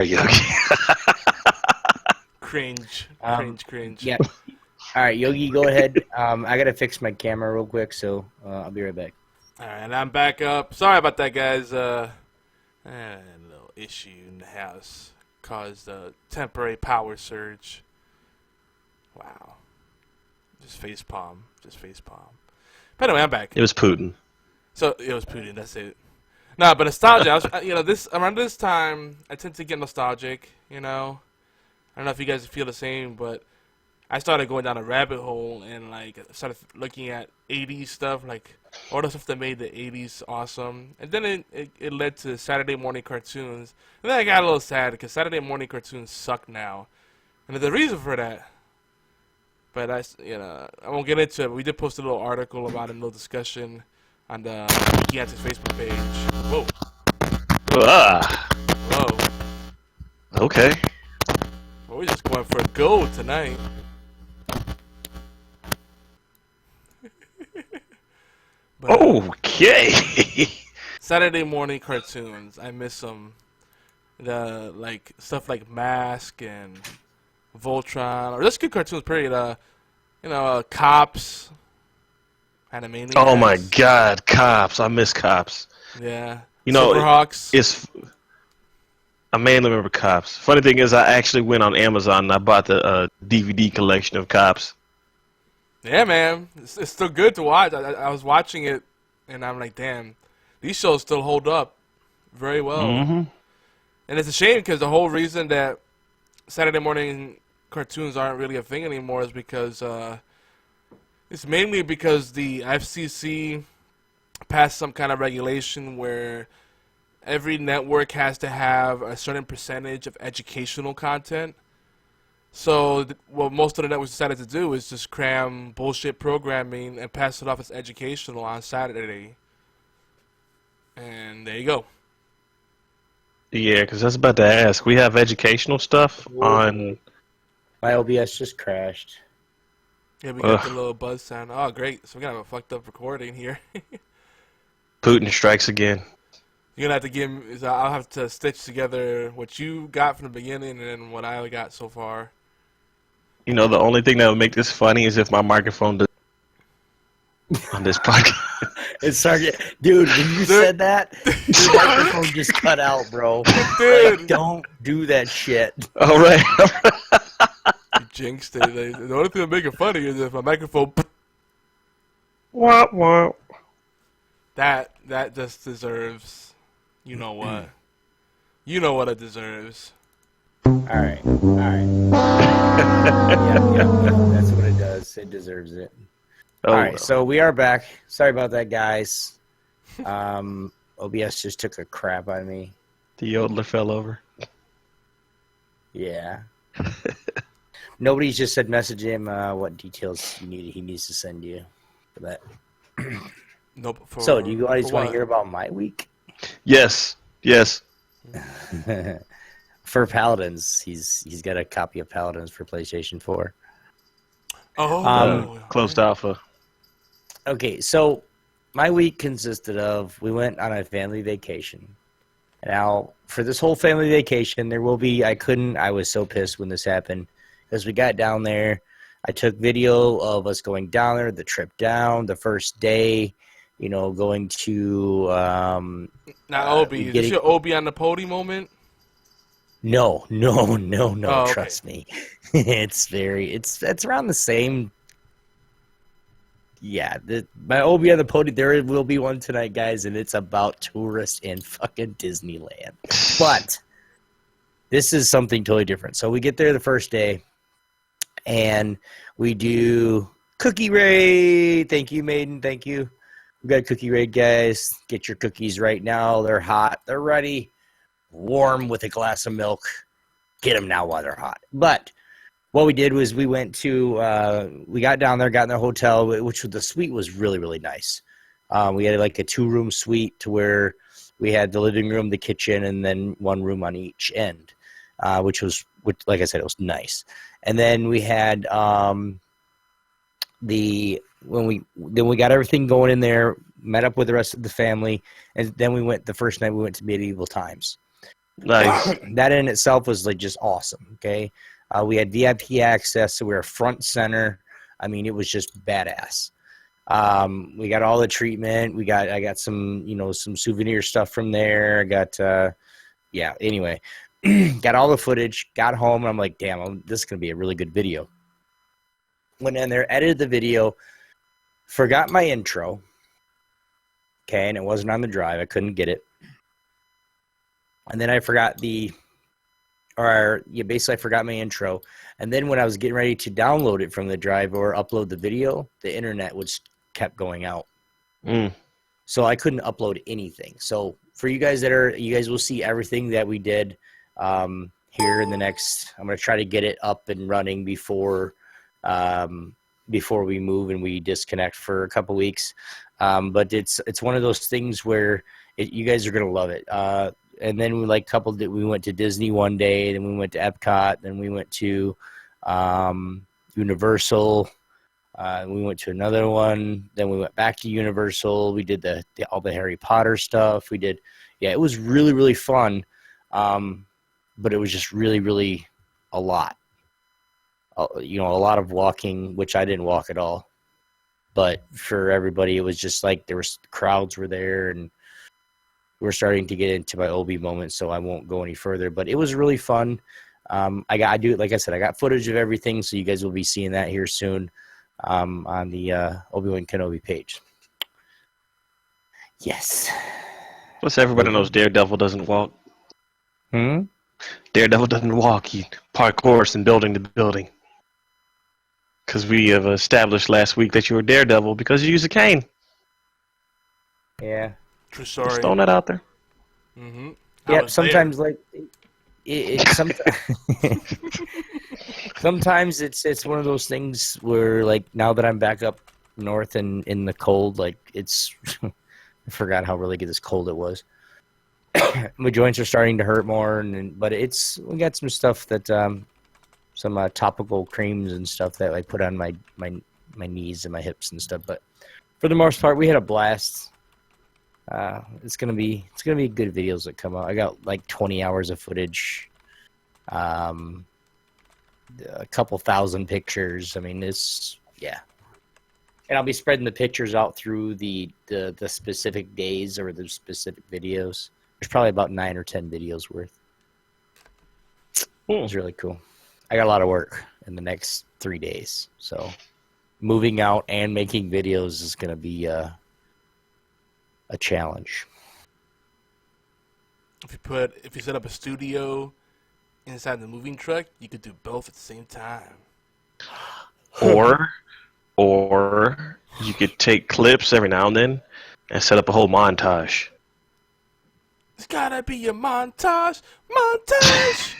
Yogi. Cringe. Cringe. Yeah. All right, Yogi, go ahead. I gotta fix my camera real quick, so I'll be right back. All right, and I'm back up. Sorry about that, guys. A little issue in the house caused a temporary power surge. Wow. Just facepalm. But anyway, I'm back. It was Putin. So it was Putin. That's it. No, but nostalgia. Around this time, I tend to get nostalgic. I don't know if you guys feel the same, but I started going down a rabbit hole and started looking at '80s stuff, like all the stuff that made the '80s awesome. And then it led to Saturday morning cartoons. And then I got a little sad because Saturday morning cartoons suck now. And there's a reason for that. But I won't get into it. But we did post a little article about it, a little discussion on the Wiki's Facebook page. Whoa. Whoa. Okay. Well, we're just going for gold tonight. But, okay. Saturday morning cartoons. I miss them. Stuff like Mask and Voltron, or just good cartoons. Period. Cops. Animaniacs. Oh my God, Cops! I miss Cops. Yeah. Silverhawks. I mainly remember Cops. Funny thing is, I actually went on Amazon and I bought the DVD collection of Cops. Yeah, man, it's still good to watch. I was watching it, and I'm like, damn, these shows still hold up very well. Mm-hmm. And it's a shame because the whole reason that Saturday morning cartoons aren't really a thing anymore is because it's mainly because the FCC passed some kind of regulation where every network has to have a certain percentage of educational content. So what most of the networks decided to do is just cram bullshit programming and pass it off as educational on Saturday. And there you go. Yeah, because I was about to ask. We have educational stuff on... My OBS just crashed. Yeah, we got the little buzz sound. Oh, great. So we're going to have a fucked up recording here. Putin strikes again. You're going to have to give me... I'll have to stitch together what you got from the beginning and then what I got so far. The only thing that would make this funny is if my microphone does on this podcast. It's sorry, dude. When you said that, your microphone just cut out, bro. Dude, don't do that shit. All right. You jinxed it. The only thing that make it funny is if my microphone. Wah, wah. That just deserves. You know what? You know what it deserves. All right. Yeah. That's what it does. It deserves it. All right, so we are back. Sorry about that, guys. OBS just took a crap on me. The yodeler fell over. Yeah. Nobody's just said message him what details he needs to send you for that. Nope. So, do you guys want to hear about my week? Yes. For Paladins, he's got a copy of Paladins for PlayStation 4. Oh, closed alpha. Okay, so my week consisted of we went on a family vacation. Now, for this whole family vacation, there will be I was so pissed when this happened because we got down there. I took video of us going down there, the trip down, the first day, going to now Obi, is this your Obi on the podium moment? No, Oh, trust me. It's around the same. Yeah, my Obi on the podium, there will be one tonight, guys, and it's about tourists in fucking Disneyland. But this is something totally different. So we get there the first day, and we do cookie raid. Thank you, Maiden. Thank you. We got a cookie raid, guys. Get your cookies right now. They're hot. They're ready. Warm with a glass of milk. Get them now while they're hot. But what we did was we went to, we got down there, got in the hotel, which the suite was really, really nice. We had like a 2-room suite to where we had the living room, the kitchen, and then one room on each end, which like I said, it was nice. And then we had when we got everything going in there, met up with the rest of the family, and then the first night we went to Medieval Times. Nice. That in itself was like just awesome. Okay, we had VIP access, so we were front center. I mean, it was just badass. We got all the treatment. I got some, some souvenir stuff from there. I got, anyway, got all the footage, got home, and I'm like, damn, this is going to be a really good video. Went in there, edited the video, forgot my intro. Okay, and it wasn't on the drive. I couldn't get it. And then I forgot basically I forgot my intro. And then when I was getting ready to download it from the drive or upload the video, the internet kept going out. So I couldn't upload anything. So for you guys you guys will see everything that we did here in the next, I'm going to try to get it up and running before we move and we disconnect for a couple weeks. But it's one of those things where you guys are going to love it. And then we we went to Disney one day, then we went to Epcot, then we went to Universal. We went to another one. Then we went back to Universal. We did all the Harry Potter stuff. It was really, really fun. But it was just really, really a lot. A lot of walking, which I didn't walk at all. But for everybody, it was just like crowds were there, and we're starting to get into my Obi moment, so I won't go any further. But it was really fun. Like I said, I got footage of everything, so you guys will be seeing that here soon on the Obi-Wan Kenobi page. Yes. Plus, everybody knows Daredevil doesn't walk. Daredevil doesn't walk. He parkours and building to building. Because we have established last week that you were Daredevil because you use a cane. Yeah. True story. Just throwing that out there. Mm-hmm. Yeah, sometimes sometimes it's one of those things where, like, now that I'm back up north and in the cold, like, it's I forgot how really this cold it was. My joints are starting to hurt more, but we got some stuff that some topical creams and stuff that I put on my knees and my hips and stuff. But for the most part, we had a blast. It's gonna be good videos that come out. I got like 20 hours of footage, a couple thousand pictures. I mean, and I'll be spreading the pictures out through the specific days or the specific videos. There's probably about 9 or 10 videos worth. It was really cool. I got a lot of work in the next 3 days, so moving out and making videos is gonna be a challenge. If you set up a studio inside the moving truck, you could do both at the same time. Or you could take clips every now and then and set up a whole montage. It's gotta be a montage. Montage.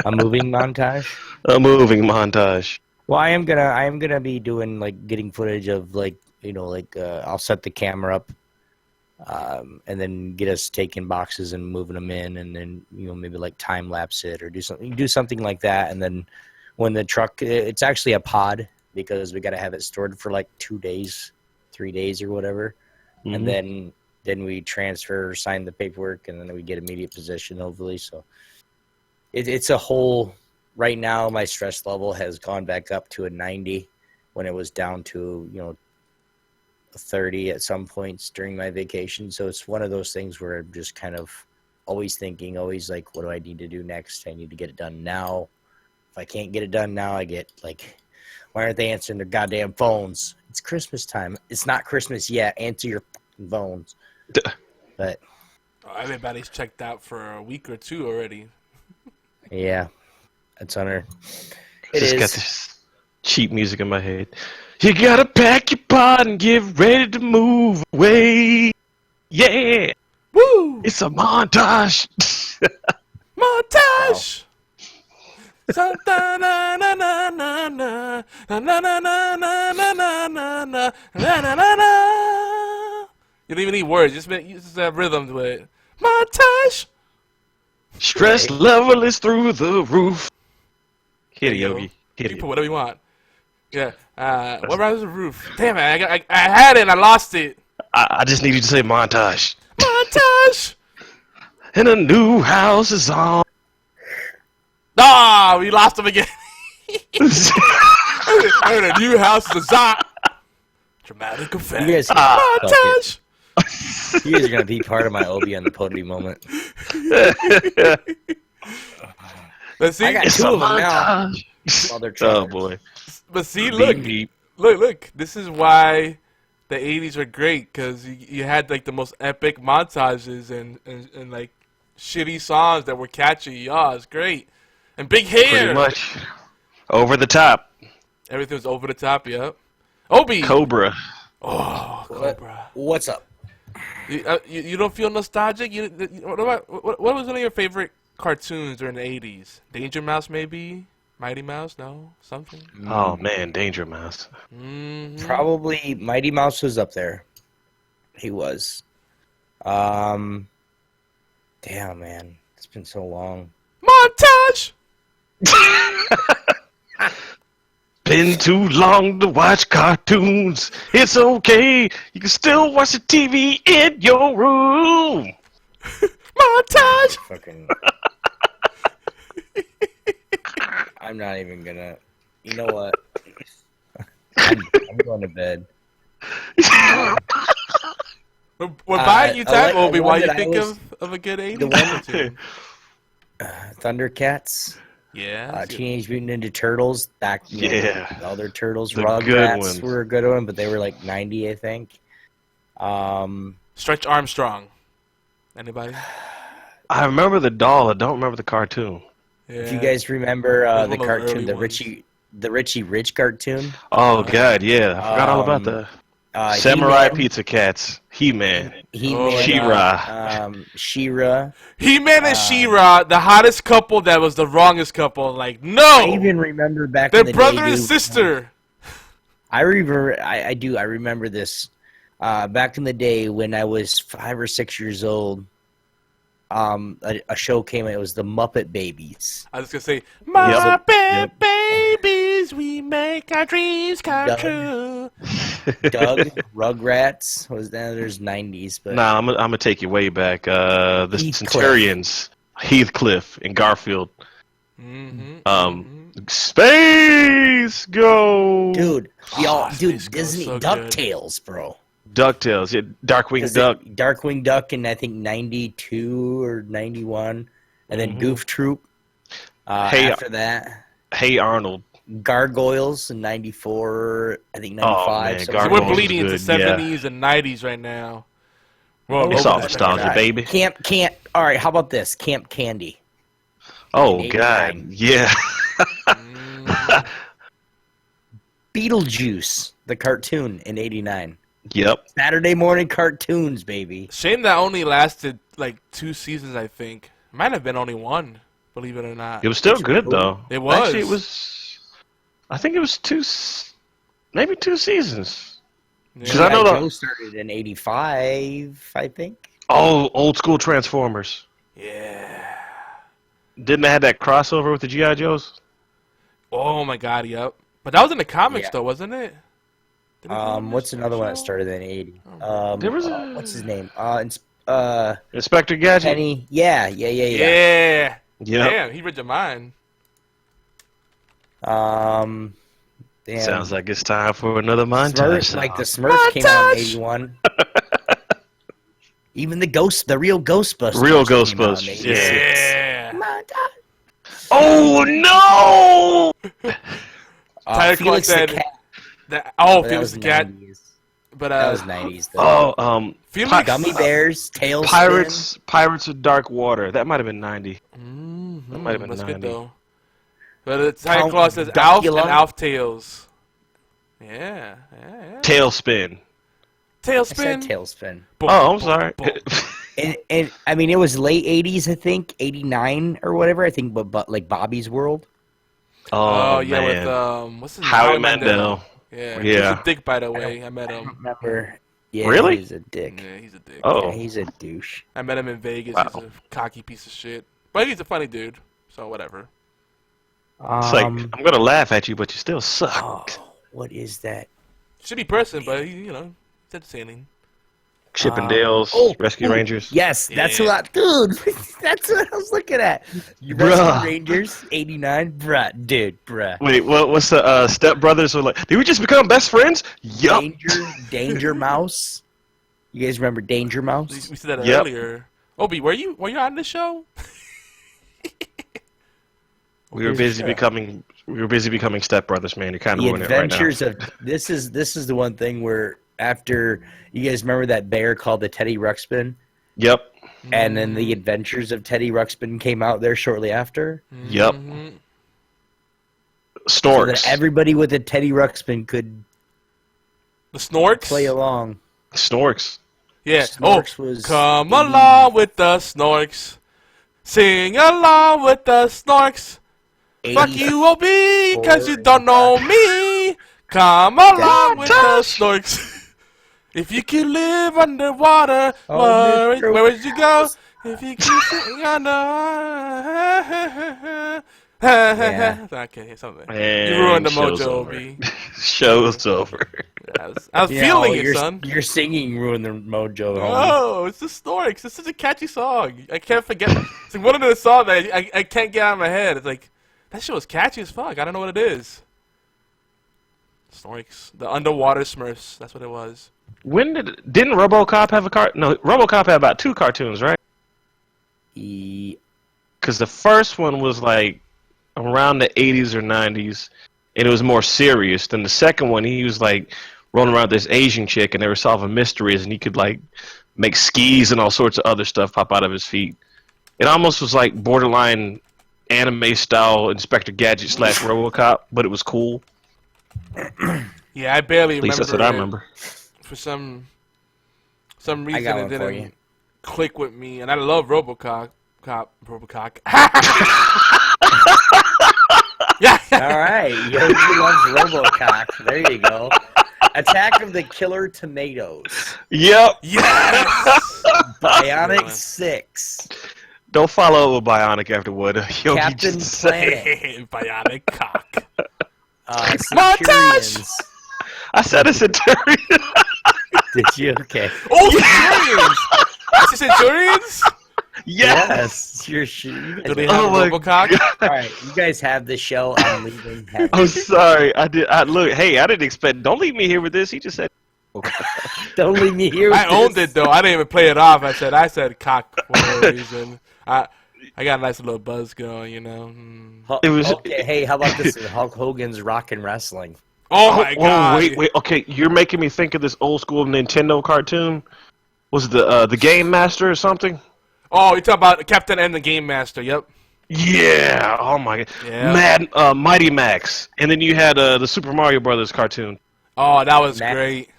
A moving montage. A moving montage. Well, I am gonna be doing, like, getting footage of, like, I'll set the camera up. And then get us taking boxes and moving them in, and then maybe like time lapse it or do something like that. And then when the truck, it's actually a pod because we got to have it stored for like 2 days, 3 days or whatever, and then we transfer, sign the paperwork, and then we get immediate possession hopefully. So it's a whole. Right now, my stress level has gone back up to a 90 when it was down to 30 at some points during my vacation. So it's one of those things where I'm just kind of always like, what do I need to do next? I need to get it done now. If I can't get it done now, I get like, why aren't they answering their goddamn phones? It's Christmas time. It's not Christmas yet. Answer your phones. But everybody's checked out for a week or two already. Yeah, it's on her. Got this cheap music in my head. You gotta pack your pod and get ready to move away. Yeah. Woo! It's a montage. Montage! You don't even need words. Just have rhythm to it. Montage! Stress level is through the roof. Hit it, Yogi. Hit You it. put whatever you want. Yeah. What rhymes with roof? Damn it! I had it and I lost it. I just need you to say montage. Montage! And a new house is on. Ah, we lost him again. And a new house is a dramatic effect. You guys, Montage. you guys are gonna be part of my Obi on the podium moment. Let's see. I got It's two a of them now. montage. While they're Oh trying. boy. But see, look. Beep, beep. Look, this is why the 80s were great, because you had like the most epic montages and like shitty songs that were catchy. Yeah, it's great. And big hair. Pretty much. Over the top. Everything was over the top, yep. Obi! Cobra. Oh, Cobra. What's up? You don't feel nostalgic? What was one of your favorite cartoons during the 80s? Danger Mouse, maybe? Mighty Mouse? No? Something? Oh man, Danger Mouse. Mm-hmm. Probably Mighty Mouse was up there. He was. Damn, man. It's been so long. Montage! Been too long to watch cartoons. It's okay. You can still watch the TV in your room. Montage! Fucking. I'm not even gonna. You know what? I'm going to bed. We're buying you time, Obi, while you that I think was- of a good 80s the one- cartoon. Thundercats, Yeah. Teenage Mutant Ninja Turtles, back, Yeah. the other Turtles, The good Rugrats ones. were a good one, but they were like 90, I think. Stretch Armstrong. Anybody? I remember the doll. I don't remember the cartoon. Yeah. If you guys remember One the of the cartoon, early the ones. Richie Rich cartoon, Oh God, yeah. I forgot all about that. Samurai He-Man, Pizza Cats. He-Man. He-Man, She-Ra. She-Ra. He-Man and She-Ra, the hottest couple that was the wrongest couple. Like, I no! even remember back They're in the brother day, and dude, sister. I remember. I do. I remember this. Back in the day when I was 5 or 6 years old, a show came out. It was the Muppet Babies. I was going to say, Muppet Yep. babies, we make our dreams come Doug. true. Doug, Rugrats was then. There's 90s, but Nah, I'm gonna take you way back. The Heathcliff. Centurions, Heathcliff and Garfield. Mm-hmm. Space Go. dude, Oh, dude, Space Ghost, Disney so good. DuckTales, bro. DuckTales. Yeah, Darkwing 'Cause Duck. Darkwing Duck in I think 92 or 91, and then Goof Troop. Hey- After that, Hey Arnold. Gargoyles in 94, I think Oh, 95. man, So Gargoyles we're was bleeding into good, 70s and 90s right now. Well, It's Oh, all my nostalgia, God. baby. Camp. All right, how about this? Camp Candy. Oh in God, 89. yeah. Beetlejuice, the cartoon in 89. Yep. Saturday morning cartoons, baby. Shame that only lasted like 2 seasons, I think. Might have been only one, believe it or not. It was still good though. It was. Actually, it was. I think it was maybe 2 seasons. Yeah. 'Cause I know G.I. the- Joe started in 85, I think. Oh, old school Transformers. Yeah. Didn't they have that crossover with the GI Joes? Oh my God, yep. But that was in the comics Yeah. though, wasn't it? Didn't it come in What's the another one that show? started in 80? There was a- What's his name? Inspector Gadget. Penny. Yeah. Yeah. Yep. Damn, he read your mind. Damn. Sounds like it's time for another montage. Smurfs, like the Smurfs came out in 81. Even the real Ghostbusters. Real came out in Ghostbusters, 86. Yeah. Oh no! Tyler Clark Felix the said Cat. Oh, That Felix was the Cat. 90s. But That was 90s. Though. Oh, Felix. Gummy Bears, Tailspin. Pirates of Dark Water. That might have been 90. Mm-hmm. That might have been That's 90. good though. But Tyler Count Claus says Alf and Duckula. Alf Tales. Yeah. Tailspin. I said Tailspin. Tailspin. Boom, Oh, I'm boom, sorry. boom. And I mean, it was late 80s, I think, 89 or whatever. I think, but like Bobby's World. Oh yeah, man. with what's his name? Howie Mandel. Yeah. Yeah. He's a dick, by the way. I met I don't him. remember. Yeah, Really? He's a dick. Yeah, he's a dick. Oh. Yeah, he's a douche. I met him in Vegas. Wow. He's a cocky piece of shit, but he's a funny dude. So whatever. It's like, I'm gonna laugh at you, but you still suck. oh, what is that? Shitty person, but he's entertaining. Chippendales, Rescue Rangers. Yes, that's Yeah. dude. That's what I was looking at. You Bruh. Rescue Rangers, 89, bruh. Wait, what's the Step Brothers? Were like, did we just become best friends? Yup. Danger Mouse. You guys remember Danger Mouse? We said that Yep. earlier. Obi, were you on this show? We were busy becoming Step Brothers, man. You're kind of The ruining it right now. Adventures of this is the one thing where after you guys remember that bear called the Teddy Ruxpin, Yep. and then the Adventures of Teddy Ruxpin came out there shortly after. Yep. So Snorks. that everybody with a Teddy Ruxpin could The Snorks? play along. Snorks. Yeah. Snorks was Come along with the Snorks. Sing along with the Snorks. Fuck you, OB, because you don't know me. Come along with the Snorks. If you could live underwater, where would you go? If you keep sitting underwater. Okay, something. And You ruined the show's mojo, over. OB. Show's over. I was feeling it, son. Your singing ruined the mojo. homie. Oh, it's the Snorks. It's such a catchy song. I can't forget. It's like one of the songs that I can't get out of my head. It's like, that shit was catchy as fuck. I don't know what it is. Snorks. The underwater Smurfs. That's what it was. Didn't RoboCop have a No, RoboCop had about 2 cartoons, right? Because the first one was like around the 80s or 90s, and it was more serious. Then the second one, he was like rolling around with this Asian chick, and they were solving mysteries, and he could like make skis and all sorts of other stuff pop out of his feet. It almost was like borderline anime style Inspector Gadget / RoboCop, but it was cool. Yeah, I barely At remember. least that's what I remember. For some I reason, got it one for you. didn't click with me, and I love RoboCop. RoboCop. Yeah. All right, Yogi loves RoboCop. There you go. Attack of the Killer Tomatoes. Yep. Yes. Bionic 6. Don't follow up with Bionic afterward. Yogi Captain just said- Planet. Bionic cock. Centurions. I said a Centurion. Did you? Okay. Oh, Centurions! Is it Centurions? Yes. You're Do they have Oh my RoboCop? All right, you guys have the show. I'm leaving. I'm sorry. Look. Hey, I didn't expect. Don't leave me here with this. He just said. Don't leave me here. With I owned this. it though. I didn't even play it off. I said cock for no reason. I got a nice little buzz going, you know. It was. Okay, hey, how about this? Hulk Hogan's Rockin' Wrestling. Oh my god! Wait. Okay, you're making me think of this old school Nintendo cartoon. Was it the Game Master or something? Oh, you're talking about Captain and the Game Master. Yep. Yeah. Oh my god. Yeah. Mighty Max, and then you had the Super Mario Brothers cartoon. Oh, that was Max. great.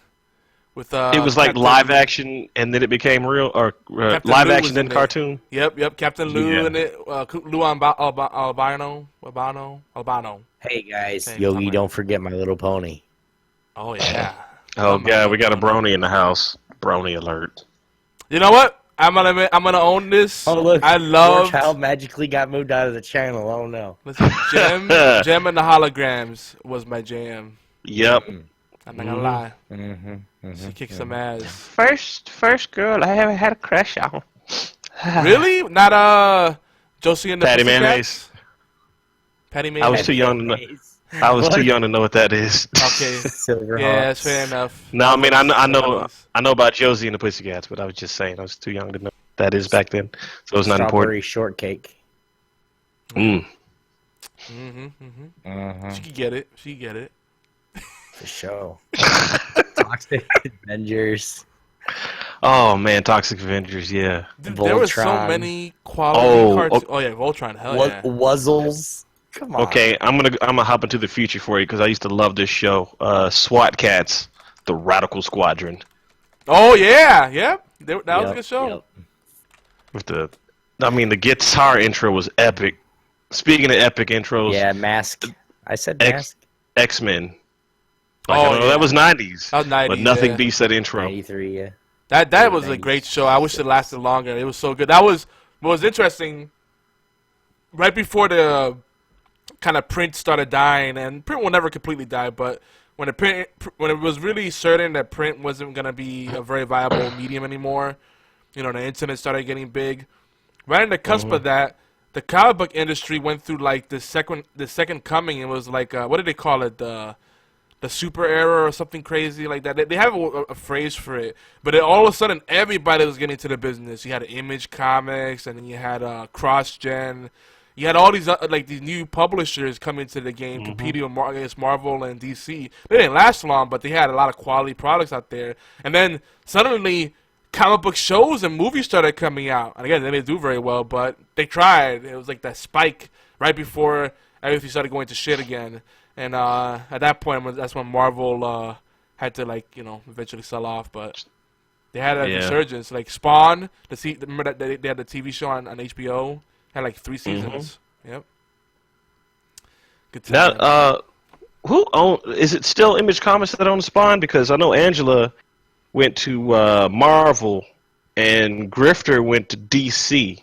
With It was like Captain- live action, and then it became real, or Captain live Lou action was then in it. cartoon. Yep. Captain Lou Yeah. in it. Lou Albano. Hey guys, Same Yogi, time. don't forget My Little Pony. Oh yeah. Oh my god, we got a God. brony in the house. Brony alert. You know what? I'm gonna own this. Oh look, I love. Child magically got moved out of the channel. Oh no. Listen, Gem and the Holograms was my jam. Yep. I'm not gonna lie. Mm-hmm, She kicked some ass. First girl I ever had a crush on. Really? Not Josie and the Patty Pussycats? Mayonnaise. Patty I Mayonnaise. was too young to know. I was too young to know what that is. Okay. Silver Yeah, Hawks. fair enough. No, I mean I know about Josie and the Pussycats, but I was just saying I was too young to know what that is back then, so it was not Strawberry important. Shortcake. Mm. She could get it. She could get it. The show. Toxic Avengers. Oh man, Toxic Avengers, yeah. There were so Voltron. many quality Oh, cartoons. okay. Oh yeah, Voltron. Hell yeah. Wuzzles. Come on. Okay, I'm gonna hop into the future for you because I used to love this show. SWAT Cats, the Radical Squadron, Oh yeah. Yep. That was a good show. Yep. with the guitar intro was epic. Speaking of epic intros, Yeah, Mask. I said X- Mask. X-Men. Like, Oh, I know yeah. that was 90s, That was 90s, but nothing yeah. beats that intro. 93, yeah. That was a Thanks. great show. I wish it lasted longer. It was so good. That was what was interesting. Right before the kind of print started dying, and print will never completely die, but when it was really certain that print wasn't gonna be a very viable medium anymore. You know, the internet started getting big. Right in the cusp of that, the comic book industry went through like the second coming. It was like what did they call it? The super era or something crazy like that. They have a phrase for it, but all of a sudden everybody was getting into the business. You had Image Comics, and then you had CrossGen. You had all these like these new publishers coming into the game, competing against Marvel and DC. They didn't last long, but they had a lot of quality products out there. And then suddenly, comic book shows and movies started coming out. And again, they didn't do very well, but they tried. It was like that spike right before everything started going to shit again. And at that point, that's when Marvel had to, like, you know, eventually sell off. But they had a resurgence. Like Spawn, remember that they had the TV show on HBO? Had like 3 seasons. Yep. Good time. Now, is it still Image Comics that owns Spawn? Because I know Angela went to Marvel and Grifter went to DC.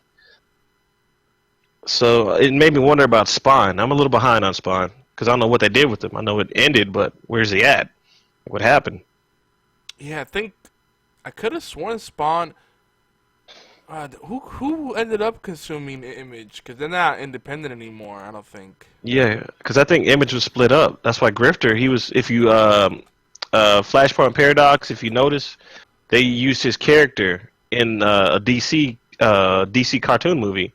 So it made me wonder about Spawn. I'm a little behind on Spawn because I don't know what they did with him. I know it ended, but where's he at? What happened? Yeah, I think I could have sworn Spawn. Who ended up consuming Image? Because they're not independent anymore, I don't think. Yeah, because I think Image was split up. That's why Grifter, he was, if you, Flashpoint Paradox, if you notice, they used his character in a DC cartoon movie.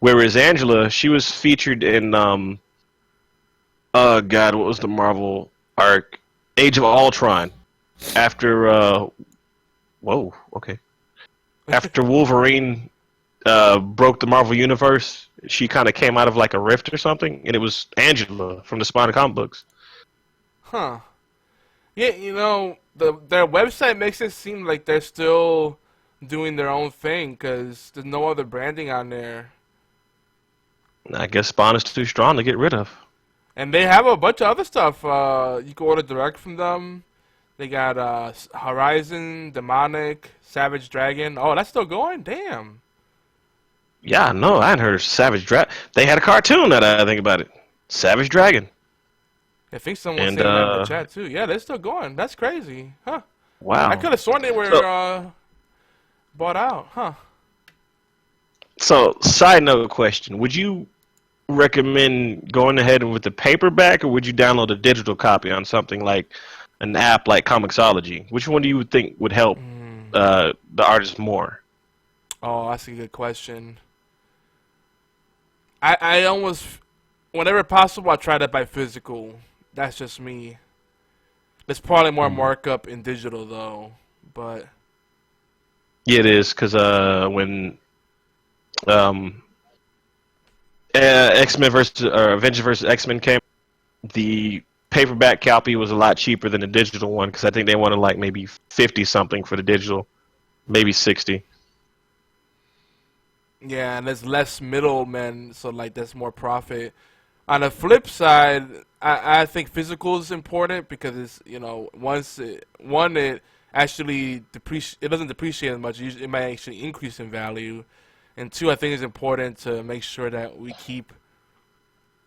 Whereas Angela, she was featured in, oh God, what was the Marvel arc? Age of Ultron. After, whoa, okay. After Wolverine broke the Marvel Universe, she kind of came out of like a rift or something, and it was Angela from the Spawn comic books. Huh. Yeah, you know, their website makes it seem like they're still doing their own thing because there's no other branding on there. I guess Spawn is too strong to get rid of. And they have a bunch of other stuff. You can order direct from them. They got Horizon, Demonic, Savage Dragon. Oh, that's still going? Damn. Yeah, no, I hadn't heard of Savage Dragon. They had a cartoon that I think about it. Savage Dragon. I think someone said that in the chat too. Yeah, they're still going. That's crazy. Huh. Wow. I could have sworn they were bought out. Huh. So, side note question. Would you recommend going ahead with the paperback, or would you download a digital copy on something like an app like Comixology? Which one do you think would help the artist more? Oh, that's a good question. I almost, whenever possible, I try to buy physical. That's just me. There's probably more markup in digital, though. But yeah, it is, because when X-Men versus Avengers versus X-Men came, the paperback copy was a lot cheaper than the digital one, because I think they wanted like maybe 50 something for the digital, maybe 60. Yeah, and there's less middlemen, so like there's more profit. On the flip side, I think physical is important because it's, you know, it actually it doesn't depreciate as much. It might actually increase in value. And 2, I think it's important to make sure that we keep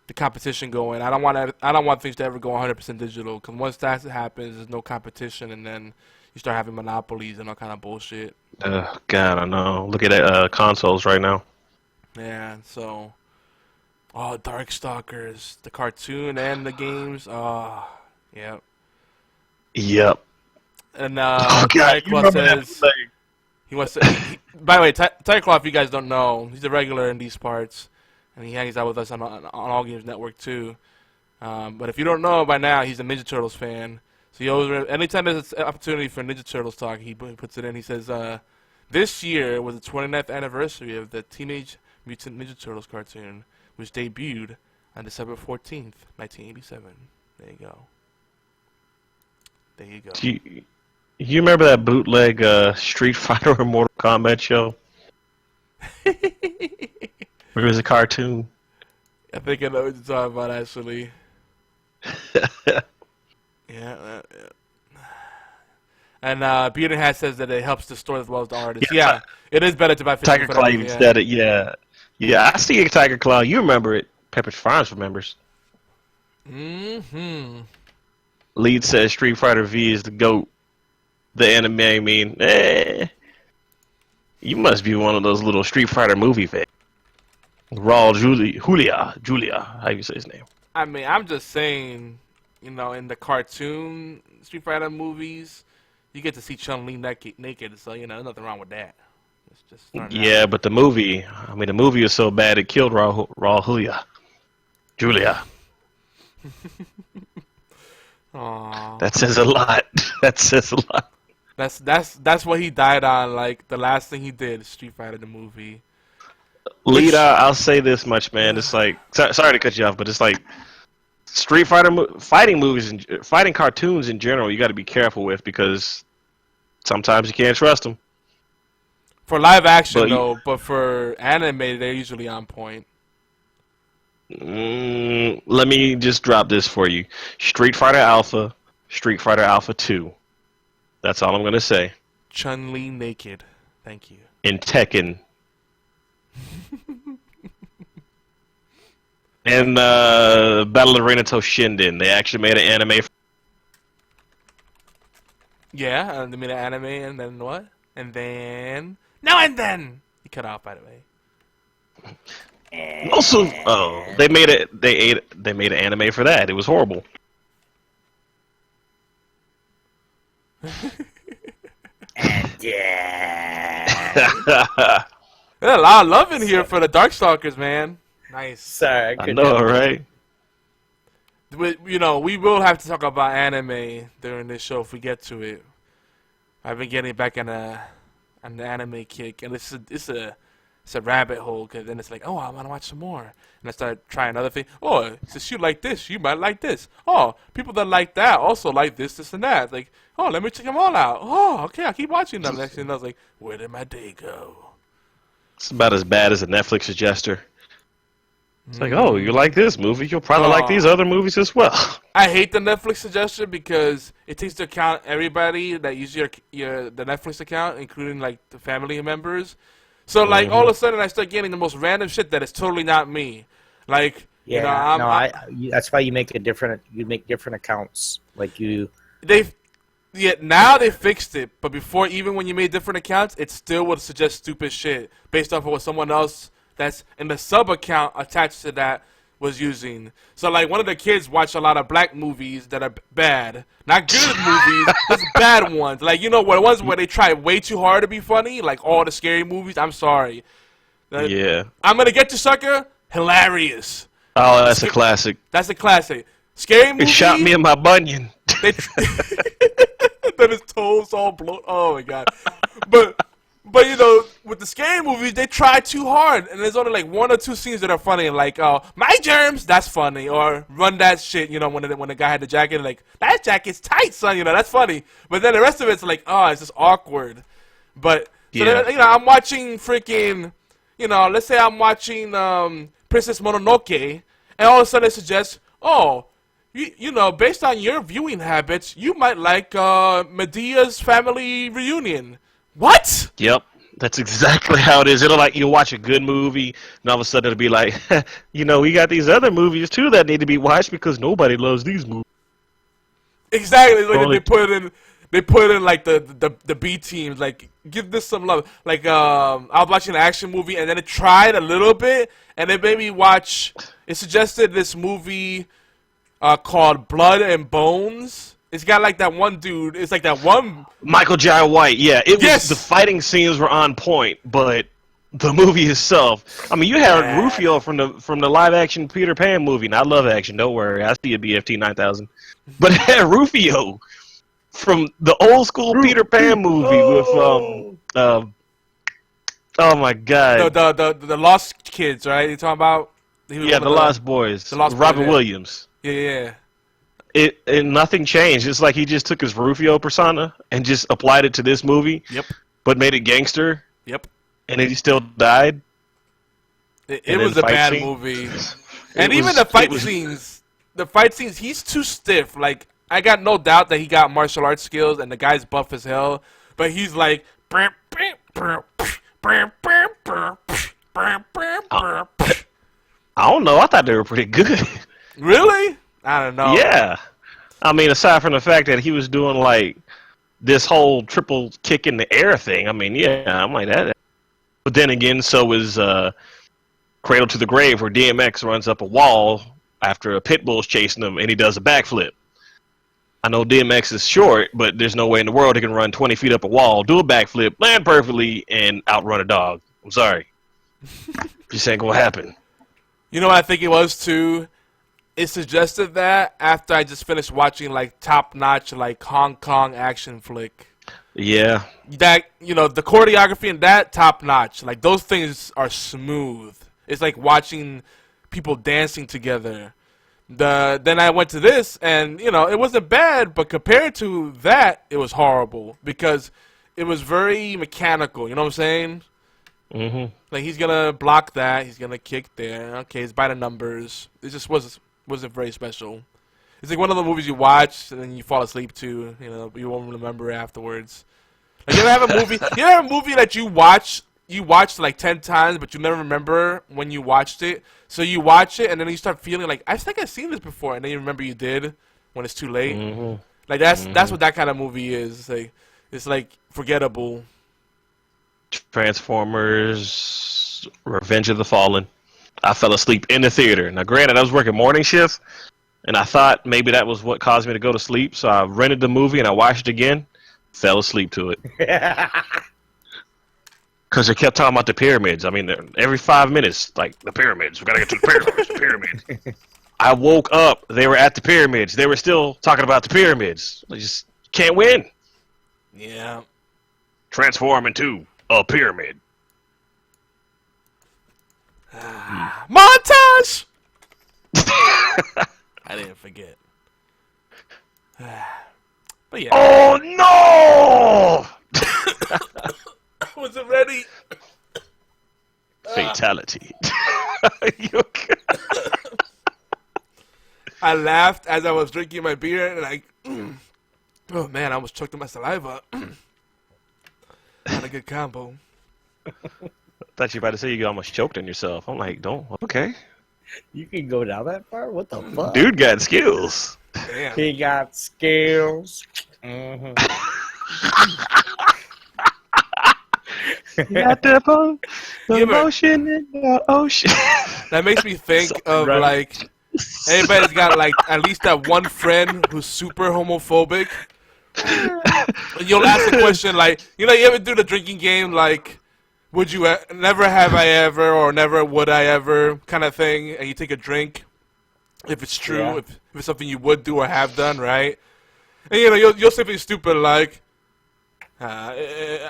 the competition going. I don't want things to ever go 100% digital, because once that happens, there's no competition, and then you start having monopolies and all kind of bullshit. God, I know. Look at consoles right now. Yeah, so Darkstalkers, the cartoon and the games. Oh, yep. Yep. And God, says he wants to. By the way, Tiger Claw, if you guys don't know, he's a regular in these parts, and he hangs out with us on All Games Network too. But if you don't know by now, he's a Ninja Turtles fan. So he always, anytime there's an opportunity for Ninja Turtles talk, he puts it in. He says, this year was the 29th anniversary of the Teenage Mutant Ninja Turtles cartoon, which debuted on December 14th, 1987. There you go. There you go. You remember that bootleg Street Fighter or Mortal Kombat show? Where it was a cartoon? I think I know what you're talking about, actually. Yeah. And Beauty Hat says that it helps the story as well as the artist. Yeah, it is better to buy physical. Tiger Claw even said it, yeah. Yeah, I see a Tiger Claw. You remember it. Pepperidge Farms remembers. Mm-hmm. Lead says Street Fighter V is the GOAT. The anime, I mean, you must be one of those little Street Fighter movie fans. Julia, how you say his name? I mean, I'm just saying, you know, in the cartoon Street Fighter movies, you get to see Chun-Li naked, so, you know, there's nothing wrong with that. It's just yeah, but the movie is so bad it killed Julia. Aww. That says a lot. That says a lot. That's what he died on. Like the last thing he did, Street Fighter the movie. Lita, I'll say this much, man. It's like sorry to cut you off, but it's like Street Fighter fighting movies and fighting cartoons in general. You got to be careful with because sometimes you can't trust them. For live action, but for anime, they're usually on point. Let me just drop this for you: Street Fighter Alpha, Street Fighter Alpha 2. That's all I'm gonna say. Chun-Li naked. Thank you. In Tekken. And Battle Arena Toshinden. They actually made an anime. Yeah, they made an anime, and then what? And then and then you cut off, by the way. Also, they made it. They made an anime for that. It was horrible. And There's a lot of love in here for the Darkstalkers, man. Nice. Sorry, I know, right? You know, we will have to talk about anime during this show if we get to it. I've been getting back on an anime kick, and it's a rabbit hole, because then it's like, oh, I want to watch some more. And I start trying other things. Oh, since you like this, you might like this. Oh, people that like that also like this, and that. Like, oh, let me check them all out. Oh, okay, I'll keep watching them. Next thing I was like, where did my day go? It's about as bad as a Netflix suggester. It's like, oh, you like this movie, you'll probably like these other movies as well. I hate the Netflix suggestion because it takes into account everybody that uses the Netflix account, including like the family members. So like all of a sudden I start getting the most random shit that is totally not me. Like that's why you make different accounts. Like now they fixed it, but before, even when you made different accounts, it still would suggest stupid shit based off of what someone else that's in the sub account attached to that was using. So like one of the kids watched a lot of black movies that are bad, not good movies, just bad ones. Like, you know what, ones where they try way too hard to be funny, like all the scary movies. I'm sorry. Yeah. I'm gonna get you, sucker. Hilarious. Oh, that's a classic. That's a classic. Scary movie. It shot me in my bunion. Then his toes all blown. Oh my god. But you know, with the scary movies, they try too hard, and there's only like one or two scenes that are funny, like my germs, that's funny, or run that shit, you know, when the guy had the jacket, like that jacket's tight, son, you know, that's funny. But then the rest of it's like, oh, it's just awkward. But so then, you know, I'm watching freaking, you know, let's say I'm watching Princess Mononoke, and all of a sudden it suggests, oh, you know, based on your viewing habits, you might like Medea's family reunion. What? Yep, that's exactly how it is. You'll watch a good movie, and all of a sudden it'll be like, you know, we got these other movies too that need to be watched because nobody loves these movies. Exactly. Like they put in like the B teams, like give this some love. Like I was watching an action movie, and then it tried a little bit, and it made me watch. It suggested this movie called Blood and Bones. It's got like that one dude. It's like that one Michael Jai White. Yeah, it was. The fighting scenes were on point, but the movie itself. I mean, you had Rufio from the live action Peter Pan movie. And I love action. Don't worry, I see a BFT 9000. But it had Rufio from the old school Peter Pan movie with oh my god, the Lost Kids, right? You talking about? The Lost Boys. The Lost Robin Williams. Yeah. And nothing changed. It's like he just took his Rufio persona and just applied it to this movie. Yep. But made it gangster. Yep. And then he still died. It was a bad movie. And even the fight scenes, he's too stiff. Like, I got no doubt that he got martial arts skills and the guy's buff as hell. But he's like, I don't know. I thought they were pretty good. Really? I don't know. Yeah. I mean, aside from the fact that he was doing like this whole triple kick in the air thing, I mean, yeah, I'm like that. But then again, so is Cradle to the Grave, where DMX runs up a wall after a pit bull's chasing him, and he does a backflip. I know DMX is short, but there's no way in the world he can run 20 feet up a wall, do a backflip, land perfectly, and outrun a dog. I'm sorry. Just ain't gonna happen. You know what I think it was too? It suggested that after I just finished watching like top-notch like Hong Kong action flick. Yeah. That, you know, the choreography in that top-notch. Like those things are smooth. It's like watching people dancing together. Then I went to this, and you know, it wasn't bad, but compared to that, it was horrible because it was very mechanical. You know what I'm saying? Mm-hmm. Like he's gonna block that, he's gonna kick there. Okay, it's by the numbers. It just wasn't very special. It's like one of the movies you watch and then you fall asleep to. You know, you won't remember it afterwards. Like you ever have a movie? You ever have a movie that you watched like 10 times, but you never remember when you watched it. So you watch it, and then you start feeling like, I think I've seen this before, and then you remember you did when it's too late. Mm-hmm. Like that's what that kind of movie is. It's like forgettable. Transformers, Revenge of the Fallen. I fell asleep in the theater. Now, granted, I was working morning shift, and I thought maybe that was what caused me to go to sleep. So I rented the movie and I watched it again. Fell asleep to it. Because they kept talking about the pyramids. I mean, every 5 minutes, like, the pyramids. We got to get to the pyramids, the pyramids. I woke up. They were at the pyramids. They were still talking about the pyramids. I just can't win. Yeah. Transform into a pyramid. Montage! I didn't forget. But yeah. Oh, no! I wasn't ready. Fatality. I laughed as I was drinking my beer, and oh man, I almost choked on my saliva. Not a good combo. Thought you were about to say you almost choked on yourself. I'm like, don't. Okay. You can go down that far? What the fuck? Dude got skills. Damn. He got skills. Mm-hmm. You got the Yeah, but- motion in the ocean. That makes me think of Right. like everybody's got like at least that one friend who's super homophobic. And you'll ask the question like, you know, you ever do the drinking game like, would you never have I ever or never would I ever kind of thing, and you take a drink if it's true, Yeah. if it's something you would do or have done, right? And you know, you'll say something stupid like, I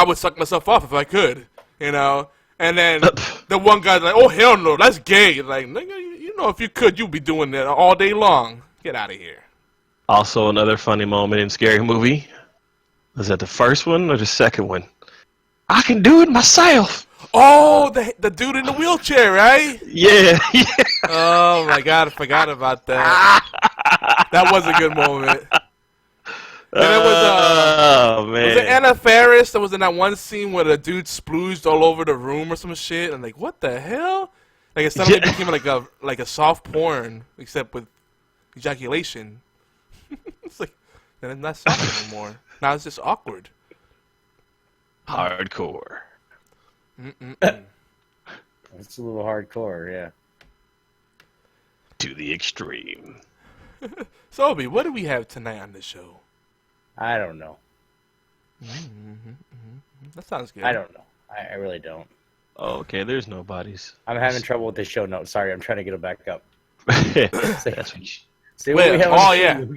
would suck myself off if I could, you know. And then the one guy's like, "Oh hell no, that's gay." Like, nigga, you know, if you could, you'd be doing that all day long. Get out of here. Also, another funny moment in Scary Movie. Was that the first one or the second one? I can do it myself. Oh, the dude in the wheelchair, right? Yeah, yeah. Oh my god, I forgot about that. That was a good moment. And it was man. was it Anna Faris that was in that one scene where the dude splooged all over the room or some shit? And like, what the hell? Like it suddenly became like a soft porn, except with ejaculation. It's like, then it's not soft anymore. Now it's just awkward. Hardcore. It's a little hardcore, yeah. To the extreme. So, Obi, what do we have tonight on this show? I don't know. That sounds good. I don't know. I really don't. Oh, okay, there's no bodies. I'm having trouble with the show notes. Sorry, I'm trying to get them back up. That's what you... See what we have on the yeah. show.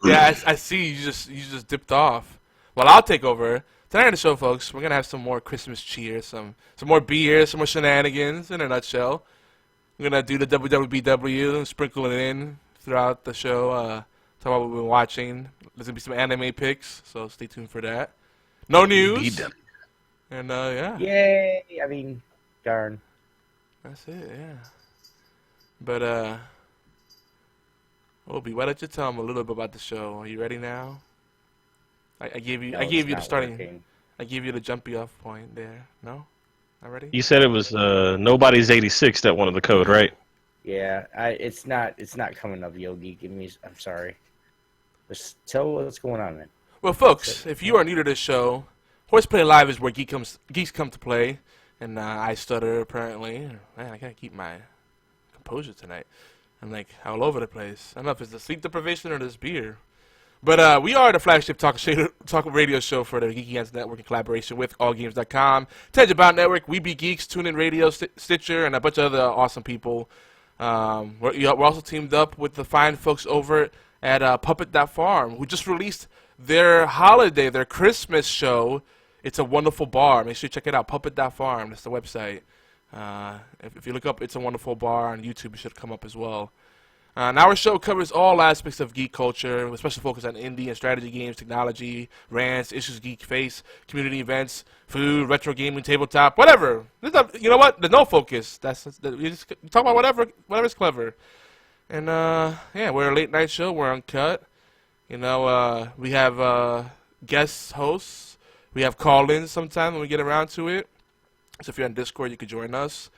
Yeah, I see. You just dipped off. Well, I'll take over. Tonight on the show, folks, we're gonna have some more Christmas cheer, some more beer, some more shenanigans. In a nutshell, we're gonna do the WWBW and sprinkle it in throughout the show. Talk about what we've been watching. There's gonna be some anime picks, so stay tuned for that. No news. BW. And yeah, Yay! I mean, darn. that's it. Yeah. But Obi, why don't you tell them a little bit about the show? Are you ready now? I gave you No, I gave it's you the not starting. working. I gave you the jumpy off point there. No, not ready. You said it was Nobody's 86 that wanted the code, right? Yeah, it's not coming up, Yogi. I'm sorry. Just tell what's going on, man. Well, folks, if you are new to this show, HorsePLAY Live is where geeks come to play, and I stutter apparently. Man, I gotta keep my composure tonight. I'm like all over the place. I don't know if it's the sleep deprivation or this beer. But we are the flagship talk radio show for the Geeky Hands Network in collaboration with AllGames.com, Tangent Bound Network, We Be Geeks, TuneIn Radio, Stitcher, and a bunch of other awesome people. We're also teamed up with the fine folks over at Puppet.Farm, who just released their holiday, their Christmas show. It's a Wonderful Bar. Make sure you check it out, Puppet.Farm. That's the website. If you look up It's a Wonderful Bar on YouTube, it should come up as well. And our show covers all aspects of geek culture, with special focus on indie and strategy games, technology, rants, issues geek face, community events, food, retro gaming, tabletop, whatever. You know what? There's no focus. You just talk about whatever's clever. And yeah, we're a late night show. We're uncut. You know, we have guest hosts. We have call-ins sometimes when we get around to it. So if you're on Discord, you can join us.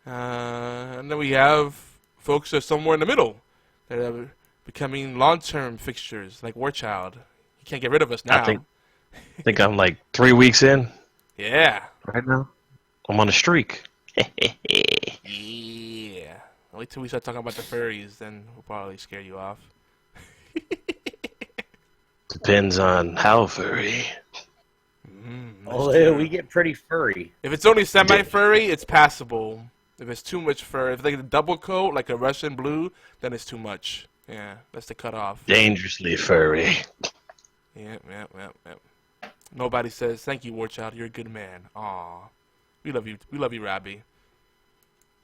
And then we have folks are somewhere in the middle. They're becoming long-term fixtures, like War Child. You can't get rid of us now. I think I'm like 3 weeks in. Yeah. Right now. I'm on a streak. Yeah. Wait till we start talking about the furries, then we'll probably scare you off. Depends on how furry. Oh, we get pretty furry. If it's only semi-furry, it's passable. If it's too much fur, if it's like a double coat, like a Russian blue, then it's too much. Yeah, that's the cutoff. Dangerously furry. Yep. Nobody says, thank you, Warchild, you're a good man. Aw. We love you, Robbie.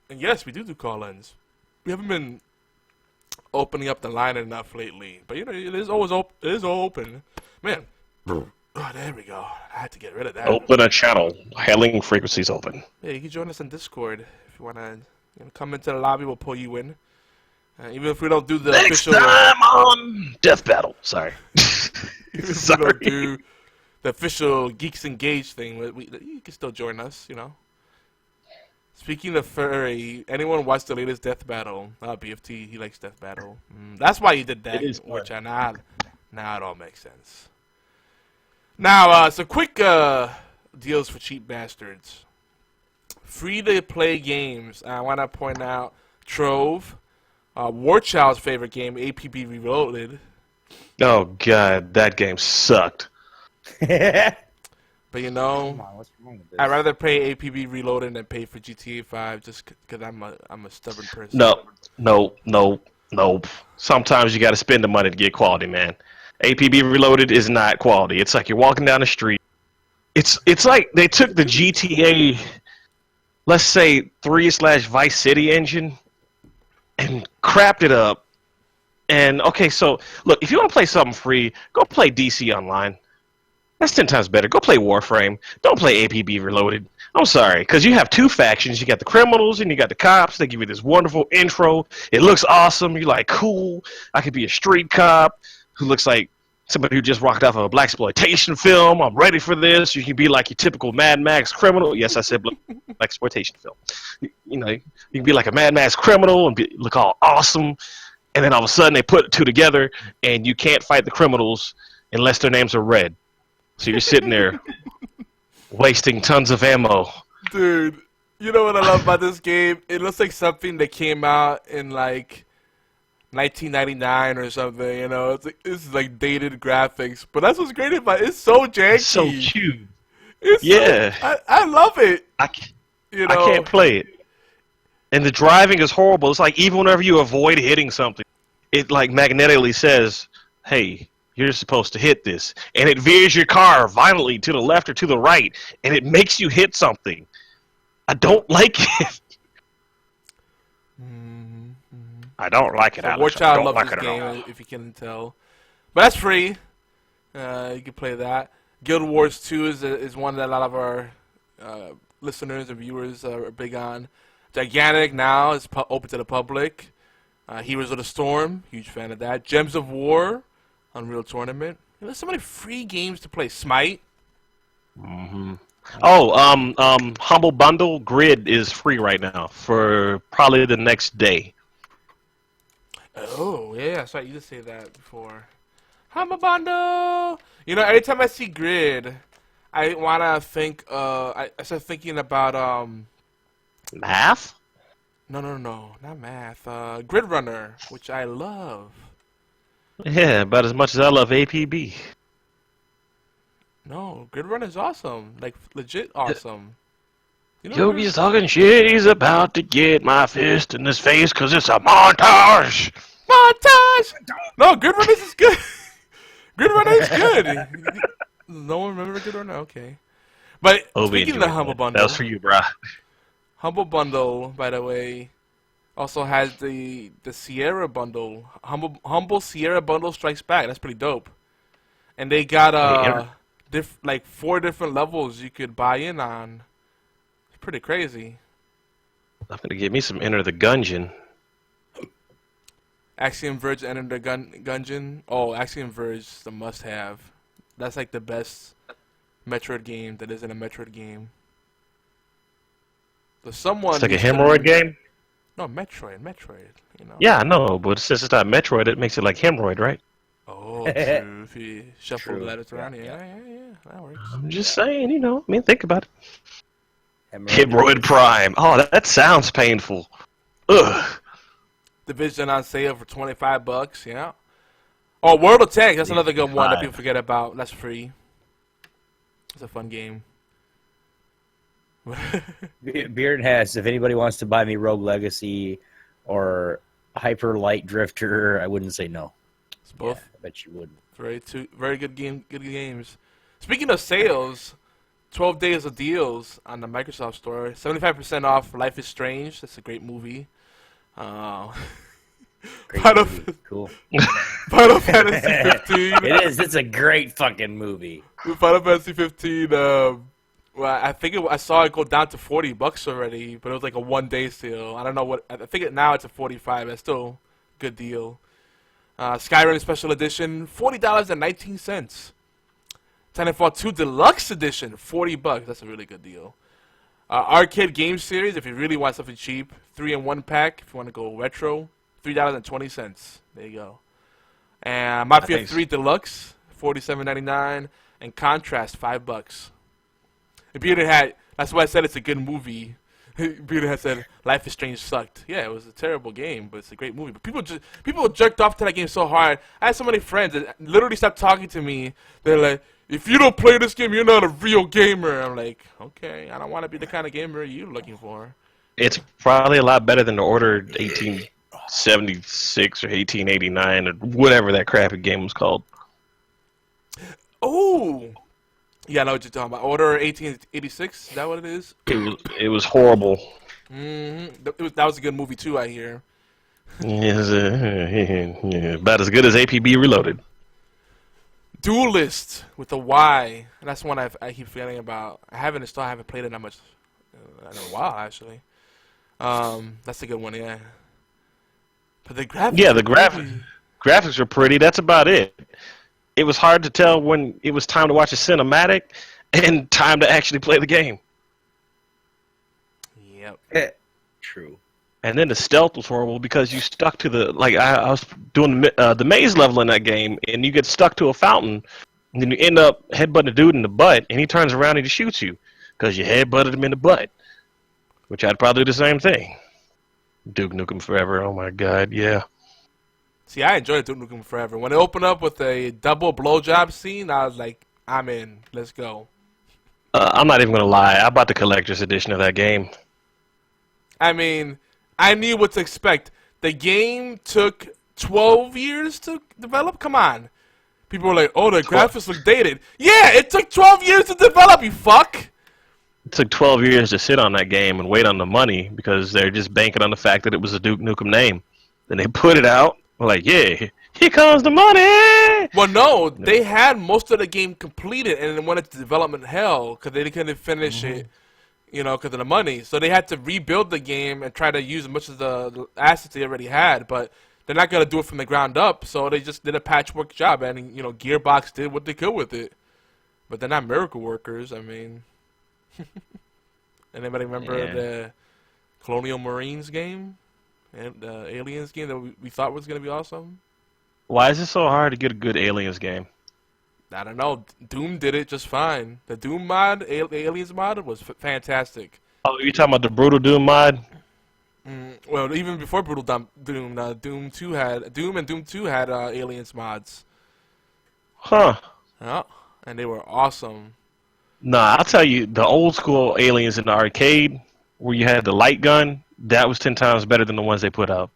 And yes, we do call-ins. We haven't been opening up the line enough lately. But, you know, it is always open. It is all open. Man. Oh, there we go. I had to get rid of that. Open a channel. Hailing frequencies open. Yeah, you can join us on Discord if you want to come into the lobby. We'll pull you in. Even if we don't do the Next official... time on Death Battle. Sorry. Even if we don't do the official Geeks Engage thing, you can still join us, you know. Speaking of furry, anyone watch the latest Death Battle? BFT, he likes Death Battle. That's why you did that, which now it all makes sense. Now, some quick deals for cheap bastards. Free-to-play games. I want to point out Trove, Warchild's favorite game, APB Reloaded. Oh, God, that game sucked. But, you know, Come on, what's wrong with this? I'd rather pay APB Reloaded than pay for GTA 5 just because I'm a stubborn person. No. Sometimes you got to spend the money to get quality, man. APB Reloaded is not quality. It's like you're walking down the street. It's like they took the GTA, let's say 3/Vice City engine, and crapped it up. And okay, so look, if you want to play something free, go play DC Online. That's 10 times better. Go play Warframe. Don't play APB Reloaded. I'm sorry, because you have two factions. You got the criminals and you got the cops. They give you this wonderful intro. It looks awesome. You're like, cool. I could be a street cop who looks like somebody who just rocked off a blaxploitation film. I'm ready for this. You can be like your typical Mad Max criminal. Yes, I said blaxploitation film. You know, you can be like a Mad Max criminal and look all awesome. And then all of a sudden they put two together and you can't fight the criminals unless their names are red. So you're sitting there wasting tons of ammo. Dude, you know what I love about this game? It looks like something that came out in like 1999 or something, you know. It's like dated graphics, but that's what's great about it. It's so janky. It's so cute. I love it. I can't play it. And the driving is horrible. It's like even whenever you avoid hitting something, it like magnetically says, hey, you're supposed to hit this. And it veers your car violently to the left or to the right, and it makes you hit something. I don't like it. I don't like it, So Alex. Warchild I don't loves like this it at all. game, if you can tell. But that's free. You can play that. Guild Wars 2 is one that a lot of our listeners and viewers are big on. Gigantic now is open to the public. Heroes of the Storm, huge fan of that. Gems of War, Unreal Tournament. There's so many free games to play. Smite. Oh, Humble Bundle Grid is free right now for probably the next day. Oh, yeah, that's right. You did say that before. Humble bundle! You know, every time I see Grid, I want to think, I start thinking about, Math? no, not math. Grid Runner, which I love. Yeah, about as much as I love APB. No, Grid Runner is awesome. Like, legit awesome. You know Yogi's talking shit. He's about to get my fist in his face because it's a montage. Montage! No, Grid Runner is good. Grid Runner is good. No one remember Grid Runner? Okay. But speaking of the Humble Bundle, that was for you, bro. Humble Bundle, by the way, also has the Sierra Bundle. Humble Sierra Bundle Strikes Back. That's pretty dope. And they got like 4 different levels you could buy in on. It's pretty crazy. I'm gonna get me some Enter the Gungeon. Axiom Verge Enter the Gungeon. Oh, Axiom Verge is the must-have. That's like the best Metroid game that isn't a Metroid game. So someone. It's like a hemorrhoid game. No, Metroid. You know. Yeah, I know, but since it's not Metroid, it makes it like hemorrhoid, right? Oh, true. If you shuffle True. the letters around, yeah, that works. I'm just saying, you know. I mean, think about it. Hemorrhoid. Hemorrhoid Prime. Oh, that sounds painful. Ugh. Division on sale for $25. Yeah. Oh, World of Tanks. That's another good one that people forget about. That's free. It's a fun game. Beard has, if anybody wants to buy me Rogue Legacy or Hyper Light Drifter, I wouldn't say no. It's both. Yeah, I bet you wouldn't. Very good games. Speaking of sales, 12 days of deals on the Microsoft Store. 75% off Life is Strange. That's a great movie. Great movie. Cool. Final Fantasy 15. It is. It's a great fucking movie. Final Fantasy 15. Well, I think I saw it go down to $40 already, but it was like a 1-day sale. I don't know what. I think now it's a 45. That's still a good deal. Skyrim Special Edition, $40.19. Titanfall 2 Deluxe Edition, $40. That's a really good deal. Arcade Game Series, if you really want something cheap, 3-in-1 pack. If you want to go retro, $3.20. There you go. And Mafia 3 Deluxe, $47.99, and Contrast, $5. And Peter had. That's why I said it's a good movie. Peter had said Life is Strange sucked. Yeah, it was a terrible game, but it's a great movie. But people jerked off to that game so hard. I had so many friends that literally stopped talking to me. They're like, "If you don't play this game, you're not a real gamer." I'm like, okay, I don't want to be the kind of gamer you're looking for. It's probably a lot better than the Order 1876 or 1889 or whatever that crappy game was called. Oh, yeah, I know what you're talking about. Order 1886. Is that what it is? It was horrible. That was a good movie too, I hear. Yes, about as good as APB Reloaded. Duelist with a Y. That's one I keep forgetting about. I haven't played it that much in a while actually. That's a good one, yeah. But the graphics. Yeah, the graphics are pretty. That's about it. It was hard to tell when it was time to watch a cinematic and time to actually play the game. Yep. True. And then the stealth was horrible because you stuck to the I was doing the maze level in that game, and you get stuck to a fountain, and then you end up headbutting a dude in the butt, and he turns around and he shoots you because you headbutted him in the butt. Which I'd probably do the same thing. Duke Nukem Forever. Oh my God, yeah. See, I enjoyed Duke Nukem Forever. When it opened up with a double blowjob scene, I was like, I'm in. Let's go. I'm not even gonna lie. I bought the collector's edition of that game. I mean, I knew what to expect. The game took 12 years to develop? Come on. People were like, oh, the graphics look dated. Yeah, it took 12 years to develop, you fuck! It took 12 years to sit on that game and wait on the money because they're just banking on the fact that it was a Duke Nukem name. Then they put it out. We're like, yeah, here comes the money! Well, no, they had most of the game completed and then went into development hell because they couldn't finish it, you know, because of the money. So they had to rebuild the game and try to use as much of the assets they already had. But they're not going to do it from the ground up, so they just did a patchwork job. And, you know, Gearbox did what they could with it. But they're not miracle workers, I mean. Anybody remember the Colonial Marines game? Aliens game that we thought was gonna be awesome. Why is it so hard to get a good Aliens game? I don't know. Doom did it just fine. The Doom mod, Aliens mod, was fantastic. Oh, you talking about the Brutal Doom mod? Well, even before Brutal Doom, Doom 2 had Doom and Doom 2 had Aliens mods. Huh. Yeah, and they were awesome. Nah, I'll tell you, the old school Aliens in the arcade, where you had the light gun, that was 10 times better than the ones they put out.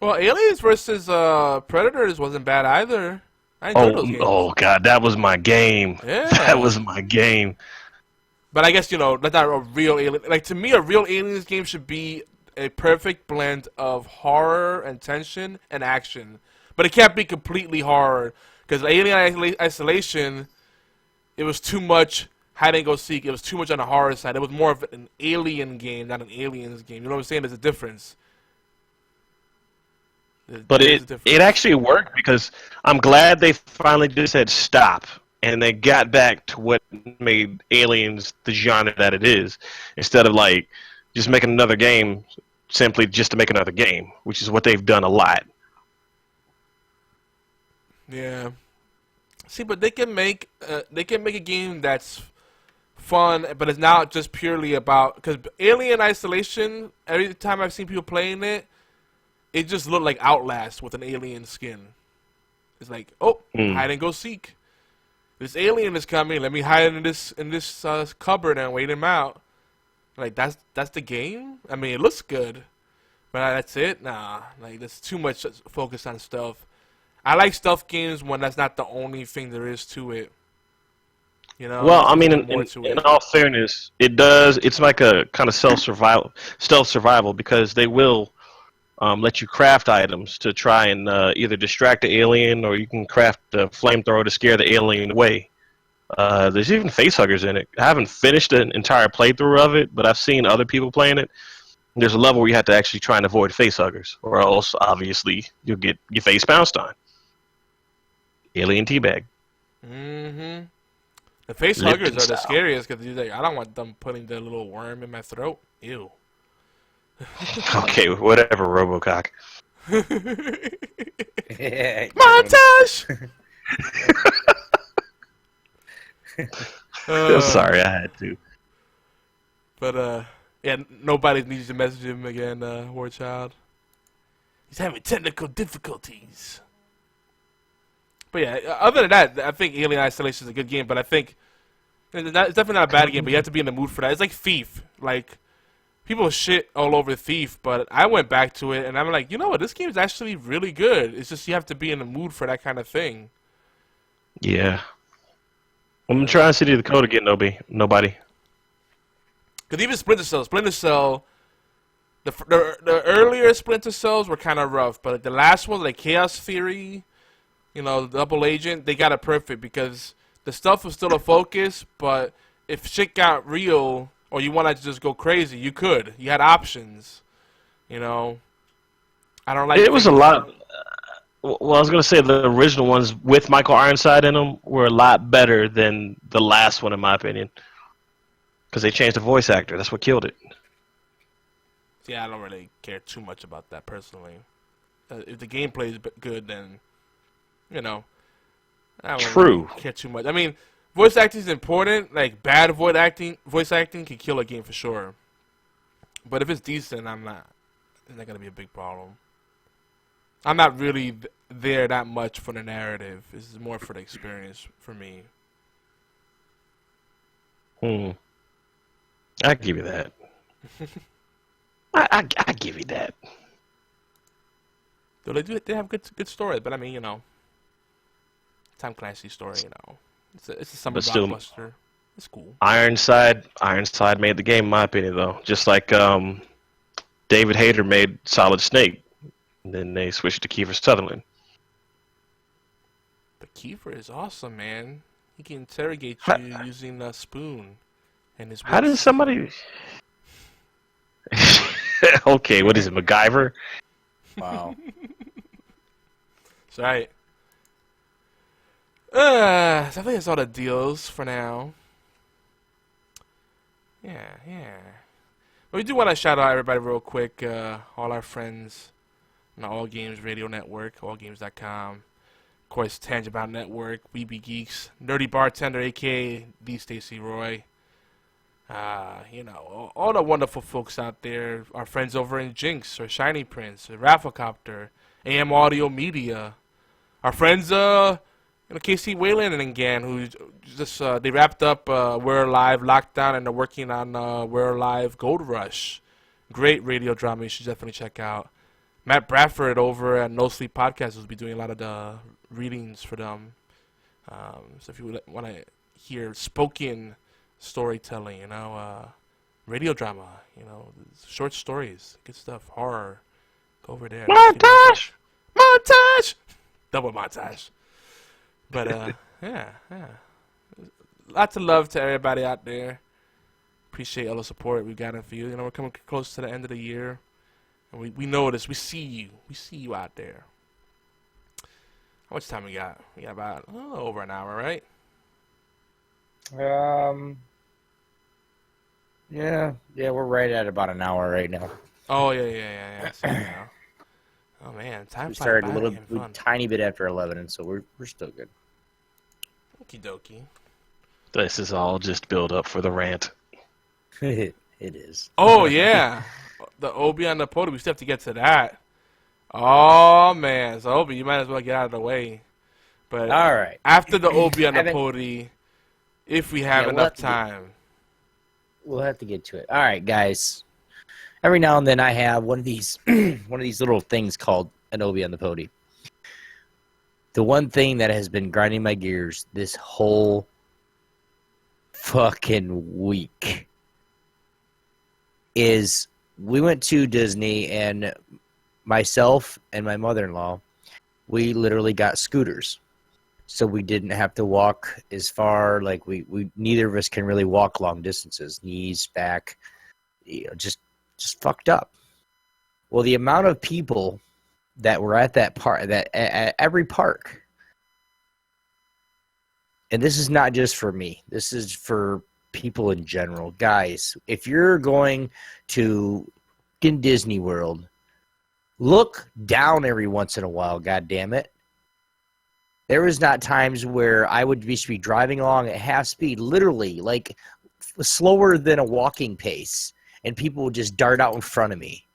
Well, Aliens versus Predators wasn't bad either. I enjoyed those games. Oh, God, that was my game. Yeah. That was my game. But I guess, that's not a real Alien. Like, to me, a real Aliens game should be a perfect blend of horror and tension and action. But it can't be completely horror. Because Alien Isolation, it was too much hide and go seek. It was too much on the horror side. It was more of an alien game, not an Aliens game. You know what I'm saying? There's a difference. But it actually worked because I'm glad they finally just said stop. And they got back to what made Aliens the genre that it is, instead of like just making another game simply just to make another game, which is what they've done a lot. Yeah. See, but they can make a game that's fun, but it's not just purely about, because Alien Isolation. Every time I've seen people playing it, it just looked like Outlast with an alien skin. It's like, hide and go seek. This alien is coming. Let me hide in this cupboard and wait him out. Like that's the game. I mean, it looks good, but that's it. Nah, like there's too much focus on stealth. I like stealth games when that's not the only thing there is to it. Well, I mean, in all fairness, it's like a kind of stealth survival, because they will let you craft items to try and either distract the alien, or you can craft a flamethrower to scare the alien away. There's even facehuggers in it. I haven't finished an entire playthrough of it, but I've seen other people playing it. There's a level where you have to actually try and avoid facehuggers, or else, obviously, you'll get your face bounced on. Alien teabag. Mm-hmm. The facehuggers are the scariest, because like, I don't want them putting their little worm in my throat. Ew. Okay, whatever, Robocock. Montage! I'm sorry, I had to. But, yeah, nobody needs to message him again, War Child. He's having technical difficulties. But yeah, other than that, I think Alien Isolation is a good game, but I think it's definitely not a bad game, but you have to be in the mood for that. It's like Thief. Like, people shit all over Thief, but I went back to it, and I'm like, you know what, this game is actually really good. It's just you have to be in the mood for that kind of thing. Yeah. I'm trying City of the Code again, nobody. Because even Splinter Cell, the earlier Splinter Cells were kind of rough, but the last one, like Chaos Theory, the Double Agent, they got it perfect, because the stuff was still a focus, but if shit got real, or you wanted to just go crazy, you could. You had options. I don't like. It was a lot. Well, I was going to say the original ones with Michael Ironside in them were a lot better than the last one, in my opinion, because they changed the voice actor. That's what killed it. Yeah, I don't really care too much about that personally. If the gameplay is good, then I don't really care too much. I mean, voice acting is important. Like, bad voice acting can kill a game for sure. But if it's decent, it's not gonna be a big problem. I'm not really there that much for the narrative. This is more for the experience for me. I give you that. I give you that. Though they have good stories, but I mean, Tom Clancy's story, it's a summer blockbuster. It's cool. Ironside made the game, in my opinion, though. Just like David Hayter made Solid Snake. And then they switched to Kiefer Sutherland. But Kiefer is awesome, man. He can interrogate you using a spoon and his. How does somebody? Okay, what is it, MacGyver? Wow. That's right. So I think that's all the deals for now. Yeah. We do want to shout out everybody real quick. All our friends on the All Games Radio Network, allgames.com. Of course, Tangibout Network, We Be Geeks, Nerdy Bartender, a.k.a. The Stacy Roy. All the wonderful folks out there. Our friends over in Jinx, or Shiny Prince, or Rafflecopter, AM Audio Media. Our friends, Casey Wayland and Gan, who just they wrapped up We're Alive Lockdown, and they're working on We're Alive Gold Rush. Great radio drama you should definitely check out. Matt Bradford over at No Sleep Podcast will be doing a lot of the readings for them. So if you want to hear spoken storytelling, radio drama, short stories, good stuff, horror, go over there. Montage! Double montage. But, yeah. Lots of love to everybody out there. Appreciate all the support we got for you. We're coming close to the end of the year. And we notice, we see you. We see you out there. How much time we got? We got about over an hour, right? Yeah, we're right at about an hour right now. Oh, yeah. Oh, man. Time we started a tiny bit after 11, and so we're still good. Okie dokie. This is all just build up for the rant. It is. Oh, yeah. The Obi on the podium. We still have to get to that. Oh, man. So, Obi, you might as well get out of the way. But all right. After the Obi on the podium, if we have enough time. We'll have to get to it. All right, guys. Every now and then I have one of these little things called an Obi on the podium. The one thing that has been grinding my gears this whole fucking week is we went to Disney, and myself and my mother-in-law, we literally got scooters. So we didn't have to walk as far. Like we neither of us can really walk long distances, knees, back, just fucked up. Well, the amount of people that were at that park, at every park, and this is not just for me, this is for people in general. Guys, if you're going to Disney World, look down every once in a while, God damn it. There was not times where I would be driving along at half speed, literally, like slower than a walking pace, and people would just dart out in front of me.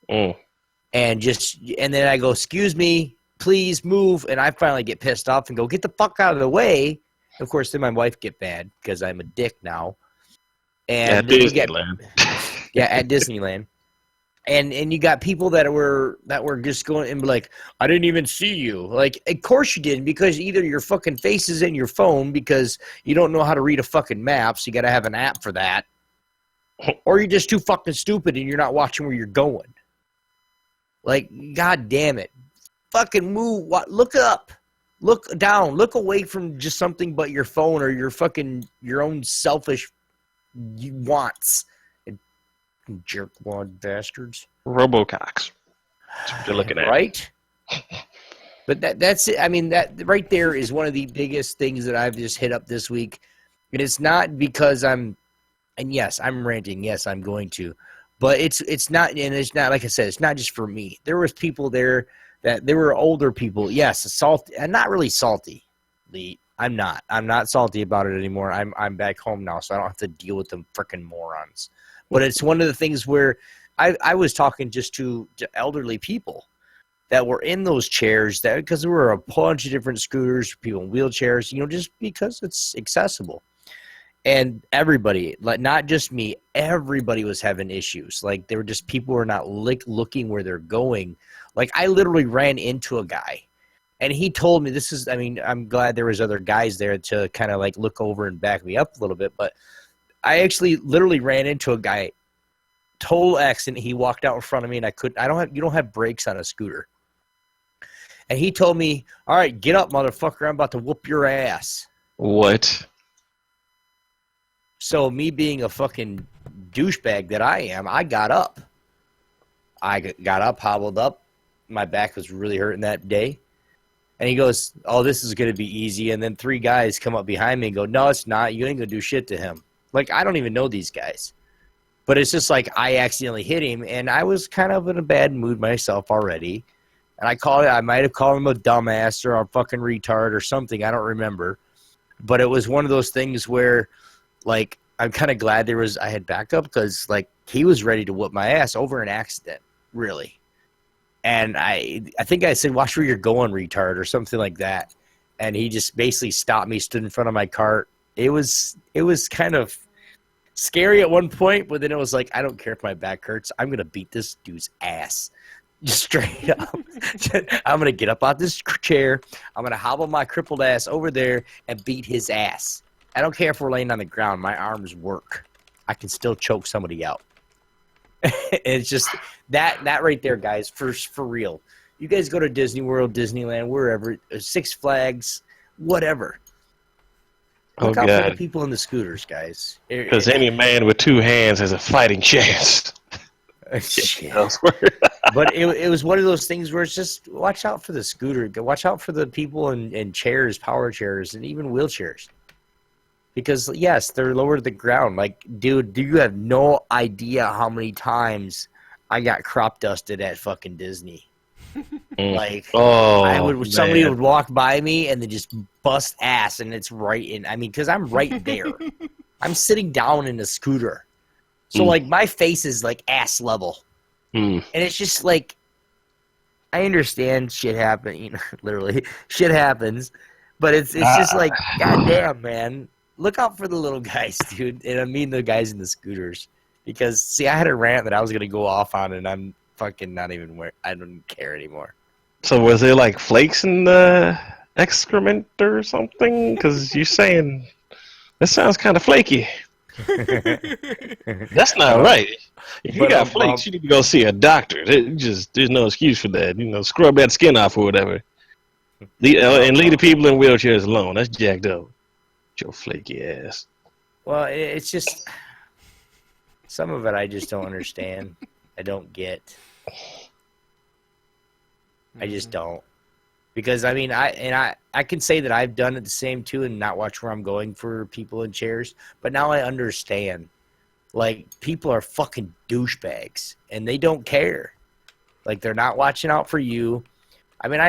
And then I go, excuse me, please move, and I finally get pissed off and go, get the fuck out of the way. Of course, then my wife get mad because I'm a dick now. And at Disneyland. At Disneyland. And you got people that were just going and be like, I didn't even see you. Like, of course you didn't, because either your fucking face is in your phone because you don't know how to read a fucking map, so you got to have an app for that, or you're just too fucking stupid and you're not watching where you're going. Like, god damn it. Fucking move. Look up. Look down. Look away from just something but your phone or your own selfish wants. Jerkwad bastards. Robococks. That's what you're looking at. Right? But that's it. I mean, that right there is one of the biggest things that I've just hit up this week. And it's not because and yes, I'm ranting. Yes, I'm going to. But it's not, and it's not, like I said, it's not just for me. There was people there there were older people. Yes, salty, and not really salty. I'm not salty about it anymore. I'm back home now, so I don't have to deal with them frickin' morons. But it's one of the things where I was talking just to elderly people that were in those chairs, because there were a bunch of different scooters, people in wheelchairs, just because it's accessible. And everybody, like not just me, everybody was having issues. Like they were just people were not looking where they're going. Like I literally ran into a guy, and he told me I'm glad there was other guys there to kind of like look over and back me up a little bit, but I actually literally ran into a guy, total accident. He walked out in front of me, and you don't have brakes on a scooter. And he told me, all right, get up, motherfucker. I'm about to whoop your ass. What? So me being a fucking douchebag that I am, I got up. I got up, hobbled up. My back was really hurting that day. And he goes, oh, this is going to be easy. And then 3 guys come up behind me and go, no, it's not. You ain't going to do shit to him. Like, I don't even know these guys. But it's just like I accidentally hit him, and I was kind of in a bad mood myself already. And I might have called him a dumbass or a fucking retard or something. I don't remember. But it was one of those things where, like, I'm kind of glad I had backup because, like, he was ready to whoop my ass over an accident, really. And I think I said, watch where you're going, retard, or something like that. And he just basically stopped me, stood in front of my cart. It was kind of scary at one point, but then it was like, I don't care if my back hurts. I'm going to beat this dude's ass. Just straight up. I'm going to get up out this chair. I'm going to hobble my crippled ass over there and beat his ass. I don't care if we're laying on the ground. My arms work. I can still choke somebody out. It's just that right there, guys, for real. You guys go to Disney World, Disneyland, wherever, Six Flags, whatever. Look out for the people in the scooters, guys. Because any man with two hands has a fighting chance. But it was one of those things where it's just watch out for the scooter. Watch out for the people in chairs, power chairs, and even wheelchairs. Because, yes, they're lower to the ground. Like, dude, do you have no idea how many times I got crop dusted at fucking Disney? Like, somebody would walk by me and then just bust ass, and it's right in. I mean, because I'm right there. I'm sitting down in a scooter. So, like, my face is, like, ass level. And it's just, like, I understand shit happens, you know, literally. Shit happens. But it's just like, goddamn, man. Look out for the little guys, dude. And I mean the guys in the scooters. Because, see, I had a rant that I was going to go off on, and I'm fucking not even I don't care anymore. So was there, like, flakes in the excrement or something? Because you're saying, that sounds kind of flaky. That's not right. If you got flakes, you need to go see a doctor. There's no excuse for that. You know, scrub that skin off or whatever. And leave the people in wheelchairs alone. That's jacked up. Your flaky ass. Well, it's just some of it I just don't understand. I don't get. I just don't. Because I mean, I can say that I've done it the same too, and not watch where I'm going for people in chairs. But now I understand. Like, people are fucking douchebags, and they don't care. Like, they're not watching out for you. I mean,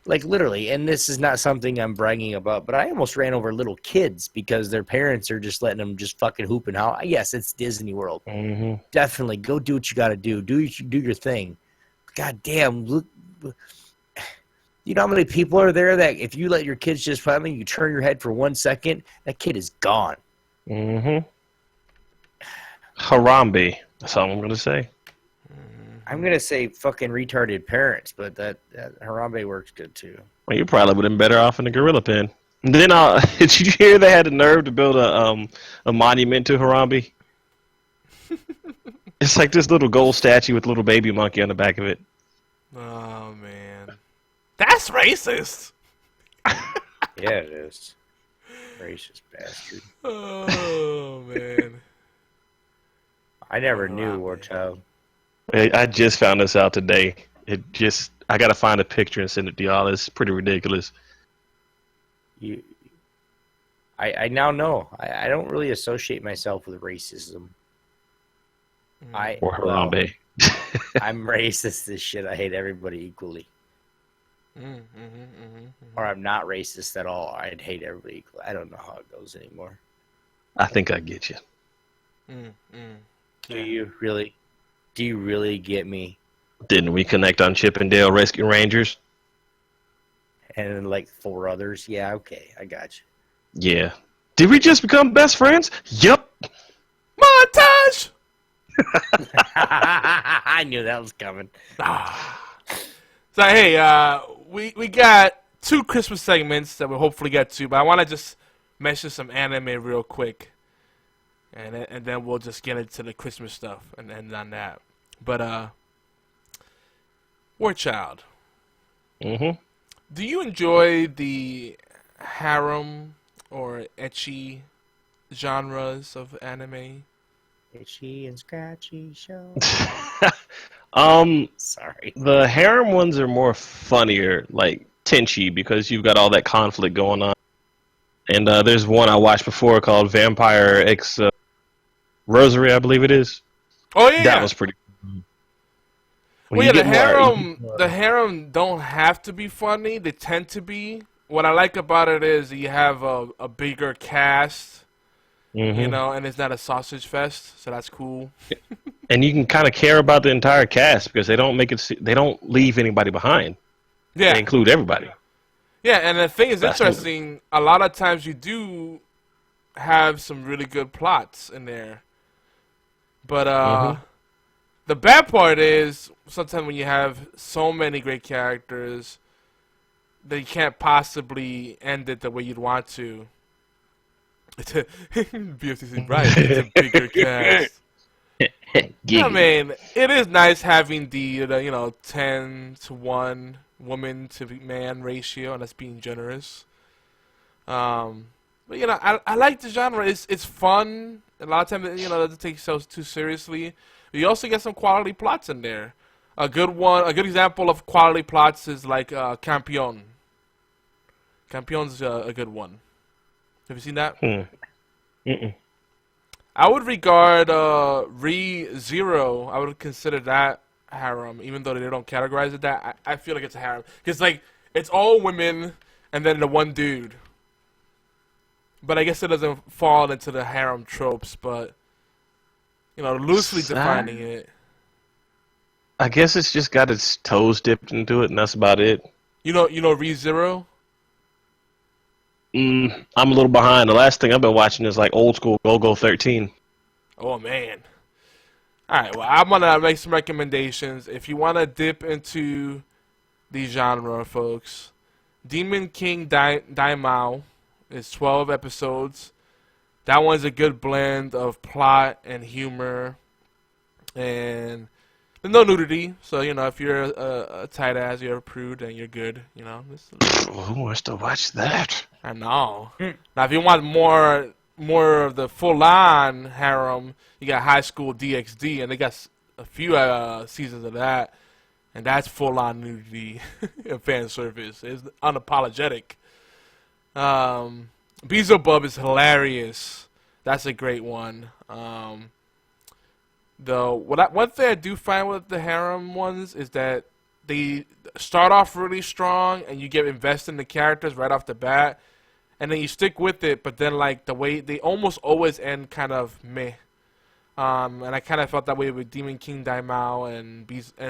like, literally, and this is not something I'm bragging about, but I almost ran over little kids because their parents are just letting them just fucking hoop and howl. Yes, it's Disney World. Mm-hmm. Definitely, go do what you got to do. Do your thing. God damn, look. You know how many people are there that if you let your kids just play, you turn your head for 1 second, that kid is gone. Mm-hmm. Harambe. That's all I'm going to say. I'm going to say fucking retarded parents, but that Harambe works good too. Well, you probably would have been better off in the gorilla pen. And then, did you hear they had the nerve to build a monument to Harambe? It's like this little gold statue with a little baby monkey on the back of it. Oh, man. That's racist. Yeah, it is. Racist bastard. Oh, man. I never knew, War Child. I just found this out today. I got to find a picture and send it to y'all. It's pretty ridiculous. I now know. I don't really associate myself with racism. Or Harambe. I'm racist as shit. I hate everybody equally. Or I'm not racist at all. I'd hate everybody equally. I don't know how it goes anymore. I think I get you. Do you really? Do you really get me? Didn't we connect on Chippendale Rescue Rangers? And then, like, 4 others? Yeah, okay. I got you. Yeah. Did we just become best friends? Yup. Montage! I knew that was coming. So, hey, we got 2 Christmas segments that we'll hopefully get to, but I want to just mention some anime real quick. And then we'll just get into the Christmas stuff and end on that. But, War Child. Mm-hmm. Do you enjoy the harem or ecchi genres of anime? Itchy and scratchy show. Sorry. The harem ones are more funnier, like Tenchi, because you've got all that conflict going on. And there's one I watched before called Vampire X Rosary, I believe it is. Oh yeah, That was pretty. When well, you yeah, get the harem don't have to be funny. They tend to be. What I like about it is you have a bigger cast, you know, and it's not a sausage fest, so that's cool. and you can kind of care about the entire cast because they don't make it. They don't leave anybody behind. Yeah, They include everybody. yeah, and the thing is That's interesting. A lot of times you do have some really good plots in there, but the bad part is sometimes when you have so many great characters, that you can't possibly end it the way you'd want to. BFTC, right? It's a bigger cast. I mean, it is nice having the 10-to-1 woman to man ratio, and that's being generous. But I like the genre. It's fun. A lot of times, it doesn't take itself too seriously. But you also get some quality plots in there. A good example of quality plots is like Campion. Campion's a good one. Have you seen that? I would regard Re:Zero. I would consider that harem, even though they don't categorize it that. I feel like it's a harem because it's all women and then the one dude. But I guess it doesn't fall into the harem tropes. But loosely defining it. I guess it's just got its toes dipped into it, and that's about it. You know Re:Zero? I'm a little behind. The last thing I've been watching is like old school Go-Go 13. Oh man! All right, well I'm gonna make some recommendations. If you want to dip into the genre, folks, Demon King Daimao is 12 episodes. That one's a good blend of plot and humor, and there's no nudity. So if you're a tight ass, you're a prude, then you're good. Who wants to watch that? I know. Now, if you want more of the full-on harem, you got High School DxD, and they got a few seasons of that, and that's full-on nudity and fan service. It's unapologetic. Beelzebub is hilarious. That's a great one. One thing I do find with the harem ones is that they start off really strong, and you get invested in the characters right off the bat. And then you stick with it, but then the way they almost always end kind of meh. And I kind of felt that way with Demon King Daimao and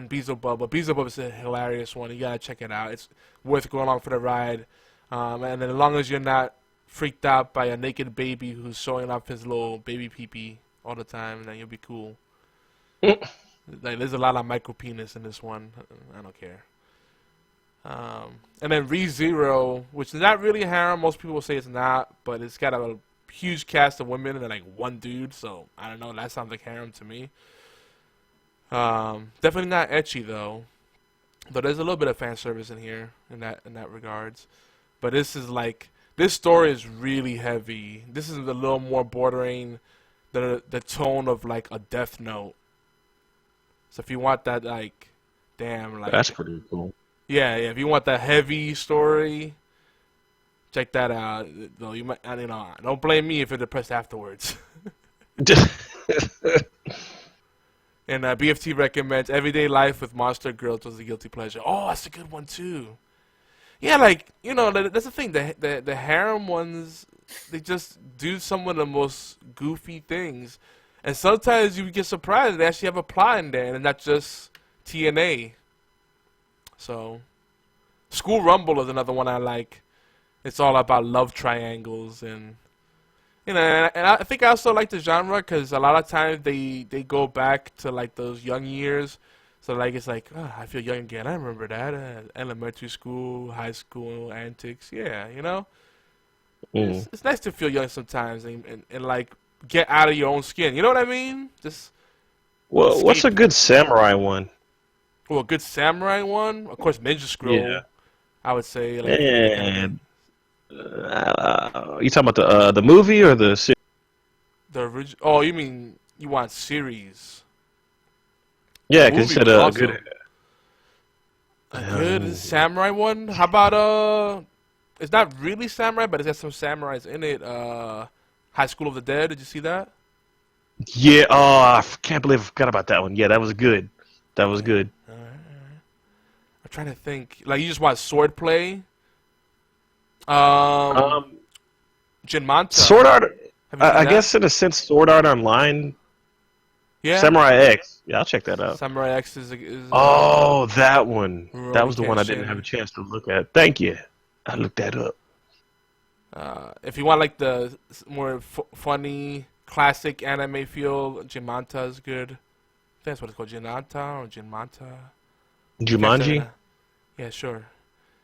Beelzebub. But Beelzebub is a hilarious one. You gotta check it out. It's worth going along for the ride. And then as long as you're not freaked out by a naked baby who's showing off his little baby pee-pee all the time, then you'll be cool. There's a lot of micro penis in this one. I don't care. And then Re:Zero, which is not really a harem. Most people will say it's not, but it's got a huge cast of women and one dude. So I don't know. That sounds like harem to me. Definitely not ecchi though. Though there's a little bit of fan service in here in that regards. But this story is really heavy. This is a little more bordering the tone of a Death Note. So if you want that That's pretty cool. Yeah. If you want that heavy story, check that out. Though you might, don't blame me if you're depressed afterwards. And BFT recommends Everyday Life with Monster Girls was a guilty pleasure. Oh, that's a good one too. Yeah, that's the thing. The harem ones, they just do some of the most goofy things, and sometimes you get surprised they actually have a plot in there, and not just TNA. So, School Rumble is another one I like. It's all about love triangles, and I think I also like the genre because a lot of times they go back to those young years. So it's oh, I feel young again. I remember that elementary school, high school antics. Yeah, it's nice to feel young sometimes and get out of your own skin. You know what I mean? Just what's a good samurai one? Well, a good samurai one, of course, Ninja Scroll. Yeah. I would say. And you talking about the movie or the series? The original? Oh, you mean you want series? Yeah, because you said a good samurai one. How about it's not really samurai, but it's got some samurais in it. High School of the Dead. Did you see that? Yeah. Oh, can't believe I forgot about that one. Yeah, that was good. That was good. Alright. I'm trying to think. Like, you just watch Swordplay? Um, Jinmanta. Sword Art. Have you seen I that? guess in a sense, Sword Art Online. Yeah. Samurai X. Yeah, I'll check that out. Samurai X is Oh, that one. That Rurouni was the one I didn't Kenshin. have a chance to look at. Thank you. I looked that up. If you want like the more funny classic anime feel, Jinmanta is good. I think that's what it's called, Jinmanta or Jinmanta. Jumanji? Yeah, sure.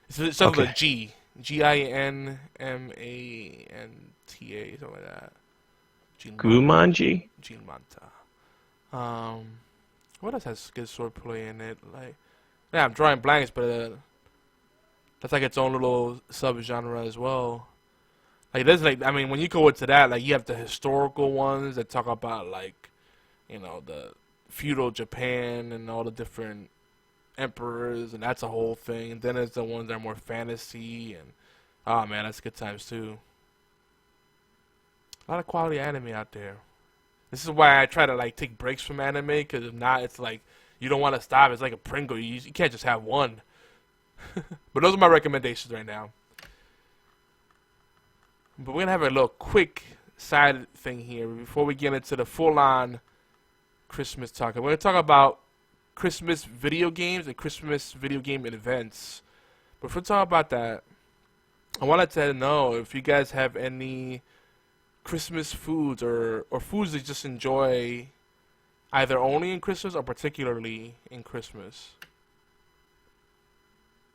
It's something Okay. like Ginmanta, something like that. Gumanji? Jinmanta. What else has good swordplay in it? Like, yeah, I'm drawing blanks, but that's like its own little subgenre as well. Like, there's like, I mean, when you go into that, like, you have the historical ones that talk about like, the feudal Japan and all the different emperors, and that's a whole thing. And then there's the ones that are more fantasy, and oh man, that's good times too. A lot of quality anime out there. This is why I try to like take breaks from anime, because if not, it's like you don't want to stop. It's like a Pringle. You can't just have one. But those are my recommendations right now. But we're gonna have a little quick side thing here before we get into the full-on Christmas talk. We're gonna talk about Christmas video games and Christmas video game events. But before we talk about that, I wanted to know if you guys have any Christmas foods or foods that you just enjoy either only in Christmas or particularly in Christmas.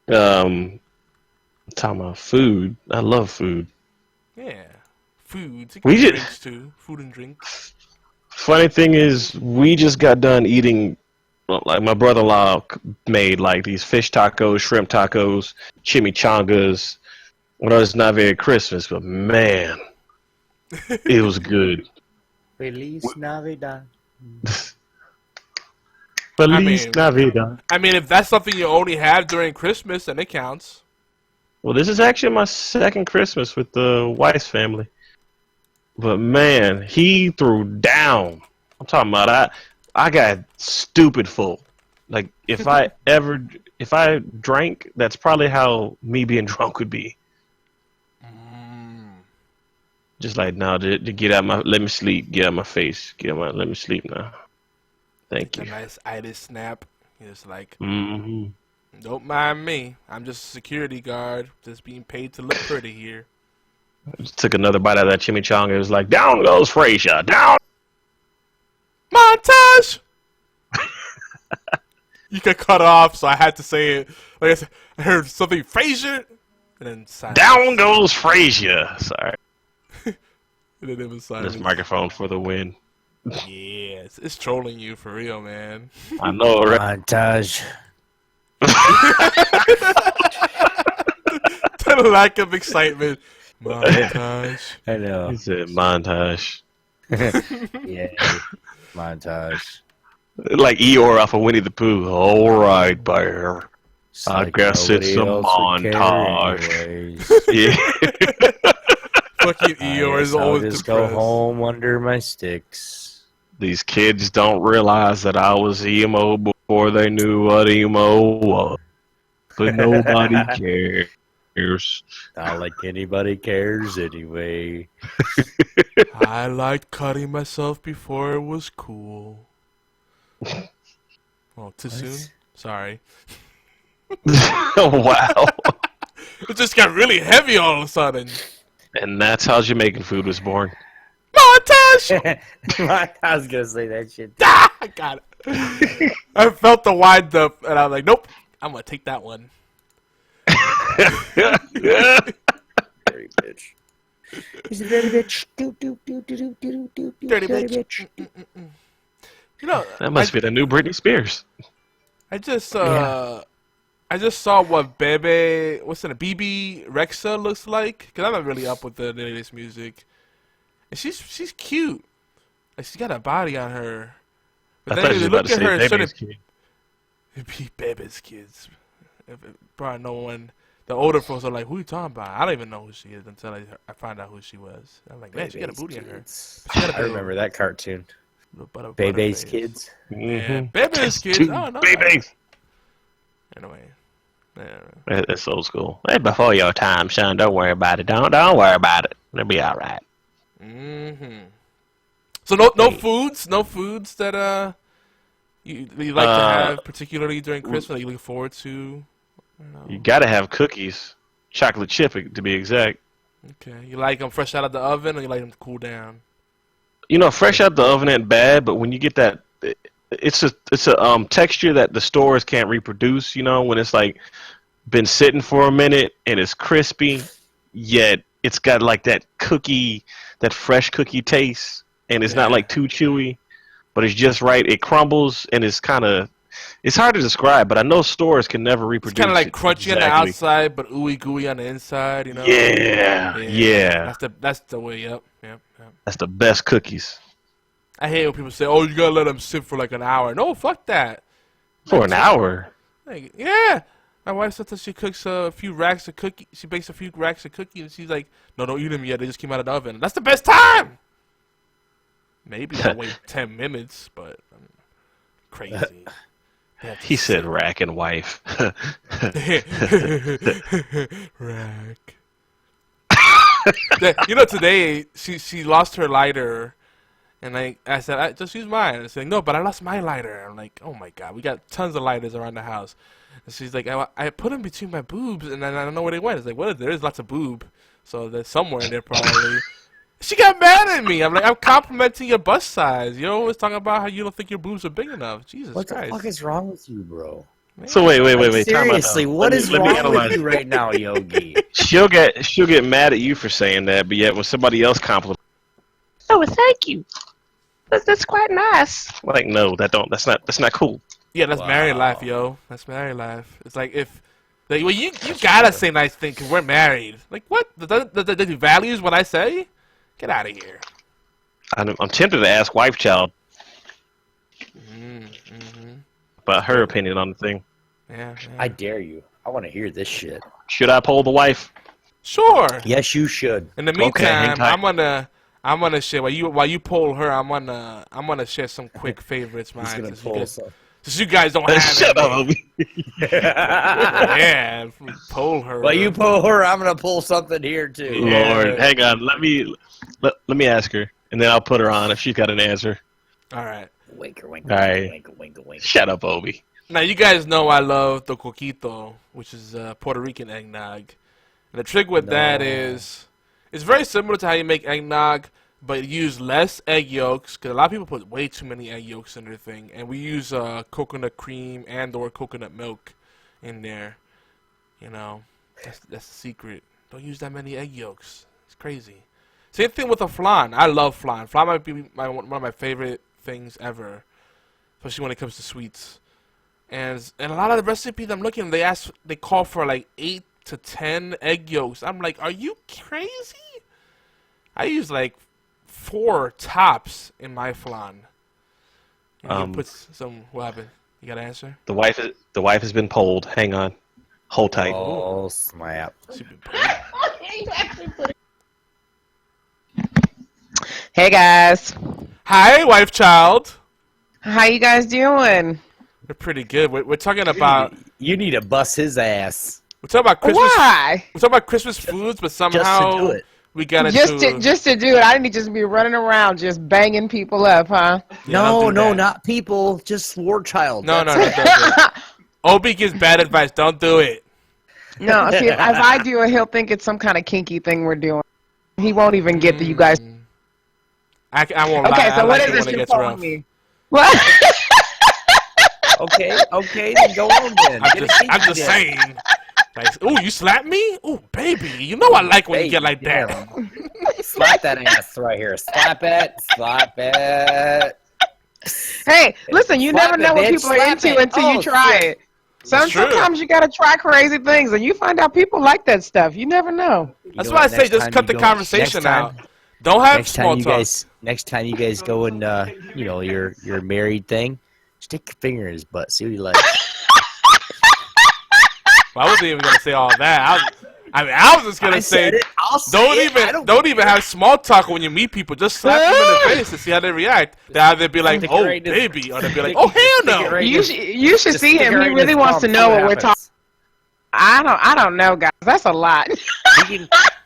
Talking about food. I love food. Yeah. Foods. We just- Drinks too. Food and drinks. Funny thing is, we just got done eating. Well, like my brother-in-law made like these fish tacos, shrimp tacos, chimichangas. Well, it's not very Christmas, but man, it was good. Feliz Navidad. Feliz mean- Navidad. I mean, if that's something you only have during Christmas, then it counts. Well, this is actually my second Christmas with the Weiss family. But man, he threw down. I'm talking about I got stupid full. Like if I drank, that's probably how me being drunk would be. Just like now to get out let me sleep, get out my face, let me sleep now. Thank A you. nice itis snap. It's like, hmm don't mind me. I'm just a security guard, just being paid to look pretty here. Just took another bite out of that chimichanga. It was like, down goes Frasier, down. Montage! You got cut off, so I had to say it. Like I said, I heard something Frasier, and then silence. Down goes Frasier. Sorry, And then it was silence. this microphone for the win. Yeah, it's trolling you for real, man. I know, right? Montage. The lack of excitement. Montage. I know. He said montage. Yeah. Montage. Like Eeyore off of Winnie the Pooh. All right, bear. It's I like guess it's nobody a else would care montage. anyways. Yeah. Fucking Eeyore is I'll always just depressed. go home under my sticks. These kids don't realize that I was emo before they knew what emo was. But nobody cares. Not like anybody cares anyway. I liked cutting myself before it was cool. Oh, too soon? Sorry. Wow. It just got really heavy all of a sudden. And that's how Jamaican food was born. Montage! I was gonna say that shit. Ah, I got it. I felt the wind up, and I was like, nope, I'm going to take that one. Dirty bitch. He's a dirty bitch. Do, do, do, do, do, do, do, do, Dirty bitch. You know, That must be the new Britney Spears. I just saw what BB Rexa looks like, because I'm not really up with the latest music. And she's cute. Like, she's got a body on her. But I then thought if you you were about look to at her say and baby's kid. be Baby's kids. Probably no one. The older folks are like, who you talking about? I don't even know who she is until I find out who she was. I'm like, man, she got a booty in her. She got a I remember that cartoon. Bebe's kids. Yeah, Bebe's kids. Two Oh no. babies. Anyway, yeah. That's old school. Hey, before your time, son. Don't worry about it. Don't worry about it. It'll be all right. So no foods that you like to have, particularly during Christmas, that you look forward to. I don't know. You gotta have cookies, chocolate chip to be exact. Okay, you like them fresh out of the oven, or you like them to cool down? You know, fresh out the oven ain't bad, but when you get that, it's a texture that the stores can't reproduce. You know, when it's like been sitting for a minute and it's crispy, yet it's got like that fresh cookie taste, and it's not like too chewy, but it's just right. It crumbles and it's hard to describe, but I know stores can never reproduce. It's kind of like it crunchy on the outside, but ooey gooey on the inside. You know? Yeah. That's the way. Yep. That's the best cookies. I hate when people say, "Oh, you gotta let them sit for like an hour." No, fuck that. For an hour. Like, yeah. My wife sometimes she cooks a few racks of cookies. She bakes a few racks of cookies, and she's like, "No, don't eat them yet. They just came out of the oven." That's the best time. Maybe I'll wait 10 minutes, but crazy. He said rack and wife. Rack. You know, today she lost her lighter, and I said, just use mine. And she's like, no, but I lost my lighter. I'm like, oh my god, we got tons of lighters around the house. And she's like, I put them between my boobs, and then I don't know where they went. It's like, well, there is lots of boob, so there's somewhere in there probably. She got mad at me. I'm like, I'm complimenting your bust size. You're always talking about how you don't think your boobs are big enough. Jesus Christ. What the fuck is wrong with you, bro? Man. So wait. Seriously, what is wrong with you right now, Yogi? She'll get mad at you for saying that, but yet when somebody else compliments, oh, thank you. That's quite nice. Like, no, that's not cool. Yeah, that's married life, yo. That's married life. It's like well, you gotta say nice things because we're married. Like, what? The values what I say? Get out of here. I'm tempted to ask wife child about her opinion on the thing. Yeah. I dare you. I want to hear this shit. Should I poll the wife? Sure. Yes, you should. In the meantime, I'm gonna share while you poll her. I'm gonna share some quick favorites, mine. He's gonna poll some. Since you guys don't have Shut up. Yeah, poll her. Well, you pull her, I'm gonna pull something here too. Lord, hang on. Let me ask her, and then I'll put her on if she's got an answer. All right. Winker, All right. winker. Shut up, Obi. Now you guys know I love the coquito, which is Puerto Rican eggnog. And the trick with that is, it's very similar to how you make eggnog, but use less egg yolks, because a lot of people put way too many egg yolks in their thing. And we use coconut cream and or coconut milk in there. You know, that's the secret. Don't use that many egg yolks. It's crazy. Same thing with a flan. I love flan. Flan might be one of my favorite things ever, especially when it comes to sweets. And a lot of the recipes I'm looking at, they call for like 8 to 10 egg yolks. I'm like, are you crazy? I use like 4 tops in my flan. You put some. What happened? You got an answer? The wife has been polled. Hang on. Hold tight. Oh snap! Hey guys, Hi, wife child. how you guys doing? We're pretty good. We're talking about. You need to bust his ass. We're talking about Christmas. Why? We're talking about Christmas foods, but somehow Just to do it. we got into. Just to do it. I didn't just be running around just banging people up, huh? Yeah, don't do that. not people. Just war child. No, don't do it. Obi gives bad advice. Don't do it. No, see, if I do it, he'll think it's some kind of kinky thing we're doing. He won't even get that you guys. I won't lie. Okay, so I what like is it this when it you're gets calling rough. me? What? Okay, then go on then. I'm just saying. Like, ooh, you slap me? Ooh, baby, you know I like when you get like that. Slap that ass right here. Slap it. Hey, listen, you Slap never it, know what bitch. people are Slap into it. until you try shit. it. That's true. Sometimes you gotta try crazy things, and you find out people like that stuff. You never know. That's why I say just cut the conversation out. Don't have small talk. Next time you guys go and your married thing, stick your finger in his butt. See what he likes. Well, I wasn't even gonna say all that. I mean, I was just gonna say, don't even have small talk when you meet people. Just slap them in the face and see how they react. They'll either be like, "Oh, baby," or they'll be like, "Oh, hell no." You should see him. He really wants to know what we're talking. I don't know, guys. That's a lot.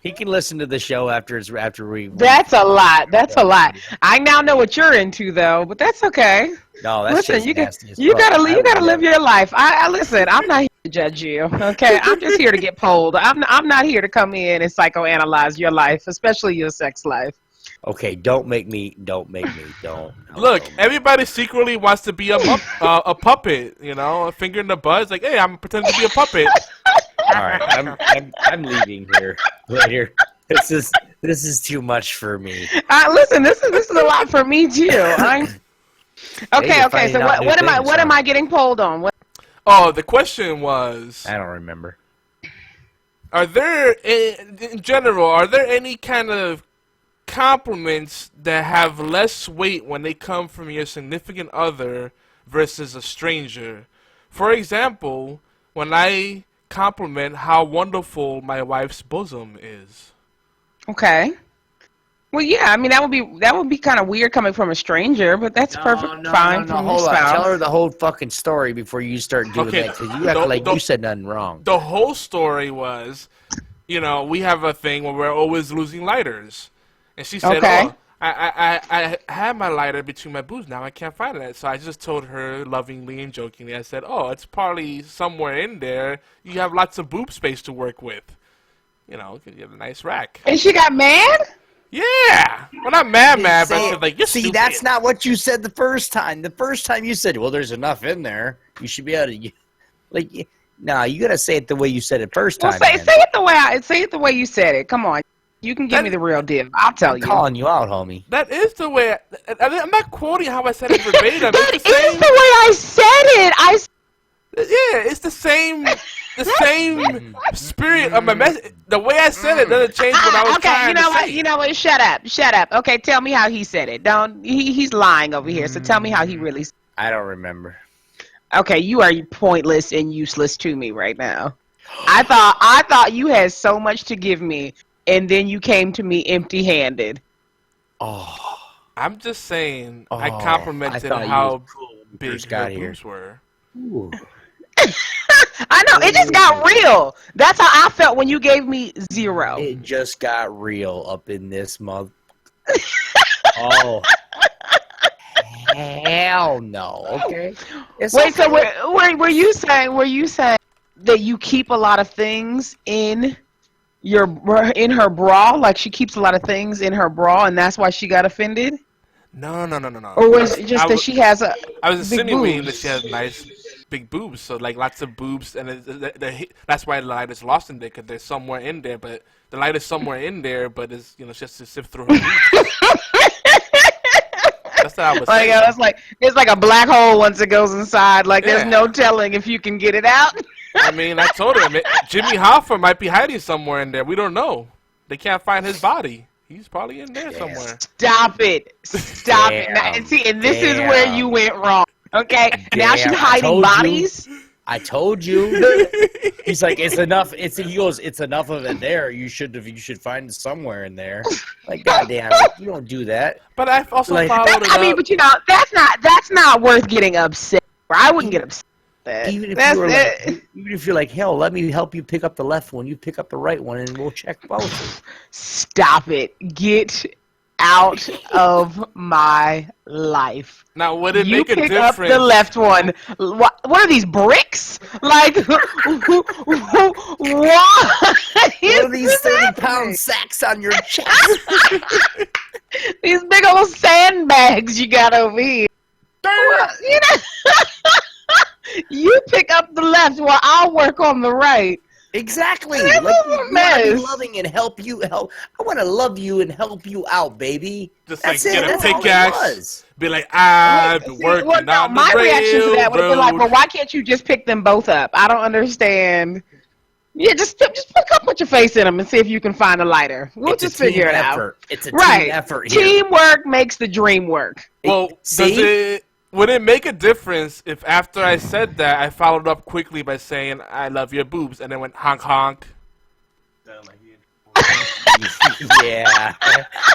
He can listen to the show after we. That's a lot. That's a lot. I now know what you're into, though, but that's okay. No, that's listen. just You gotta live your life. I listen. I'm not here to judge you. Okay, I'm just here to get polled. I'm not here to come in and psychoanalyze your life, especially your sex life. Okay, don't make me. Look, everybody secretly wants to be a puppet. You know, a finger in the butt. It's like, hey, I'm pretending to be a puppet. All right, I'm leaving here. Later. This is too much for me. Listen, this is a lot for me too. Okay. So what am I getting polled on? Oh, the question was. I don't remember. In general, are there any kind of compliments that have less weight when they come from your significant other versus a stranger? For example, when I compliment how wonderful my wife's bosom is. Okay. Well, yeah. I mean, that would be kind of weird coming from a stranger, but that's fine from your spouse. Tell her the whole fucking story before you start doing that, because you act like you said nothing wrong. The whole story was, we have a thing where we're always losing lighters. And she said, okay. "Oh, I had my lighter between my boobs. Now I can't find it." So I just told her lovingly and jokingly. I said, "Oh, it's probably somewhere in there. You have lots of boob space to work with. You have a nice rack." And she got mad? Yeah. Well, not mad, but she was like, "You're see, stupid." that's not what you said the first time. The first time you said, "Well, there's enough in there. You should be able to." No, you gotta say it the way you said it first time. Well, say it the way you said it. Come on. You can give me the real deal. I'll tell you. I'm calling you out, homie. That is the way. I'm not quoting how I said it verbatim. That is the way I said it. Yeah, it's the same spirit of my message. The way I said it doesn't change what I was trying to say. Okay, you know what? Shut up. Okay, tell me how he said it. He's lying over here. So tell me how he really said it. I don't remember. Okay, you are pointless and useless to me right now. I thought you had so much to give me. And then you came to me empty-handed. Oh, I'm just saying. I complimented how big her boobs were. Ooh. I know, it just got real. That's how I felt when you gave me 0. It just got real up in this month. Oh, hell no. Okay. Wait, so were you saying that you keep a lot of things in her bra, like she keeps a lot of things in her bra, and that's why she got offended? No. Or was it just that she has I was insinuating that she has nice big boobs, so like lots of boobs, and that's why the light is lost in there, because there's somewhere in there, but the light is somewhere in there, but it's she has to sift through her boobs. That's what I was saying. It's like a black hole once it goes inside. Like there's no telling if you can get it out. I mean, I told her Jimmy Hoffa might be hiding somewhere in there. We don't know. They can't find his body. He's probably in there somewhere. Stop it. And this is where you went wrong. Okay? Now she's hiding bodies. I told you. He's like, it's enough. He goes, it's enough of it there. You should find it somewhere in there. Like, goddamn, you don't do that. But I've also followed it up. I mean, but that's not worth getting upset for. I wouldn't get upset. Even if you're like, hell, let me help you pick up the left one, you pick up the right one, and we'll check both. Stop it. Get out of my life. Now, would it make a difference? You pick up the left one. What are these, bricks? Like, what? What are these 30-pound sacks on your chest? These big old sandbags you got over here. Well, you pick up the left while I'll work on the right. Exactly. This is a mess. I want to be loving and help you. I want to love you and help you out, baby. Just that's like it. get a That's pickaxe. Be like, I've been working on the my reaction to that would have been like, well, why can't you just pick them both up? I don't understand. Yeah, just put your face in them and see if you can find a lighter. We'll just figure it out. It's a team effort here. Teamwork makes the dream work. Well, would it make a difference if after I said that, I followed up quickly by saying, I love your boobs, and then went honk honk? Yeah.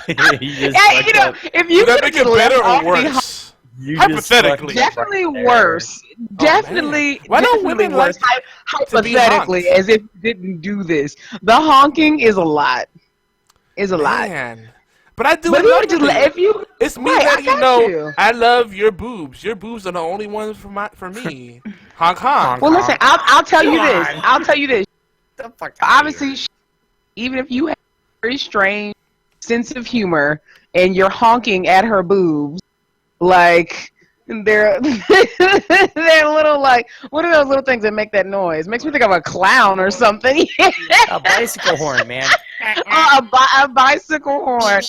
You just Hey, fucked you know, up. if you Would that could make it better or worse? You just Hypothetically. fucked up definitely right there. worse. Oh, Definitely, man. Why don't definitely women worse. like to be Hypothetically, honked? as if you didn't do this. The honking is a lot. Is a lot. Man. But I do But it if you would just lovingly. if you It's me right, I letting you got know you. I love your boobs. Your boobs are the only ones for me. Honk honk. Well, listen, I'll tell you this. Come on. I'll tell you this. The fuck Obviously, even if you have a very strange sense of humor and you're honking at her boobs, like they're they're little like what are those little things that make that noise? Makes me think of a clown or something. a bicycle horn, man. a bicycle horn.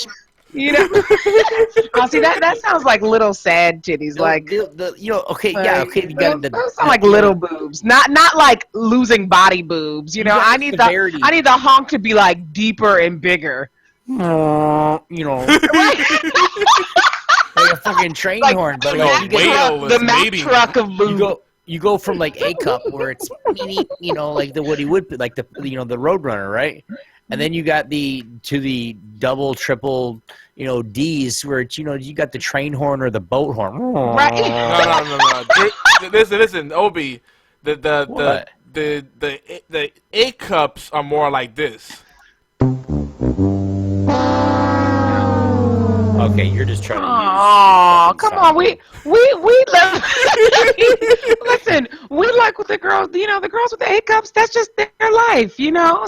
You know, oh, see that sounds like little sad titties, like Okay, yeah, okay. You got those sound like little boobs, not like losing body boobs. You know, got I the need severity. I need the honk to be like deeper and bigger. You know, like a fucking train Like, horn, but Yo, like, you get, whale the is Mack mating. truck of boobs. you go from like A cup where it's like the Woody Wood, like the the Roadrunner, right? And then you got the double, triple, D's where it's you got the train horn or the boat horn. Right. No. Listen, Obi. The A cups are more like this. Okay, you're just trying to use. Oh, come on, we love. Listen, we like with the girls. The girls with the A cups. That's just their life.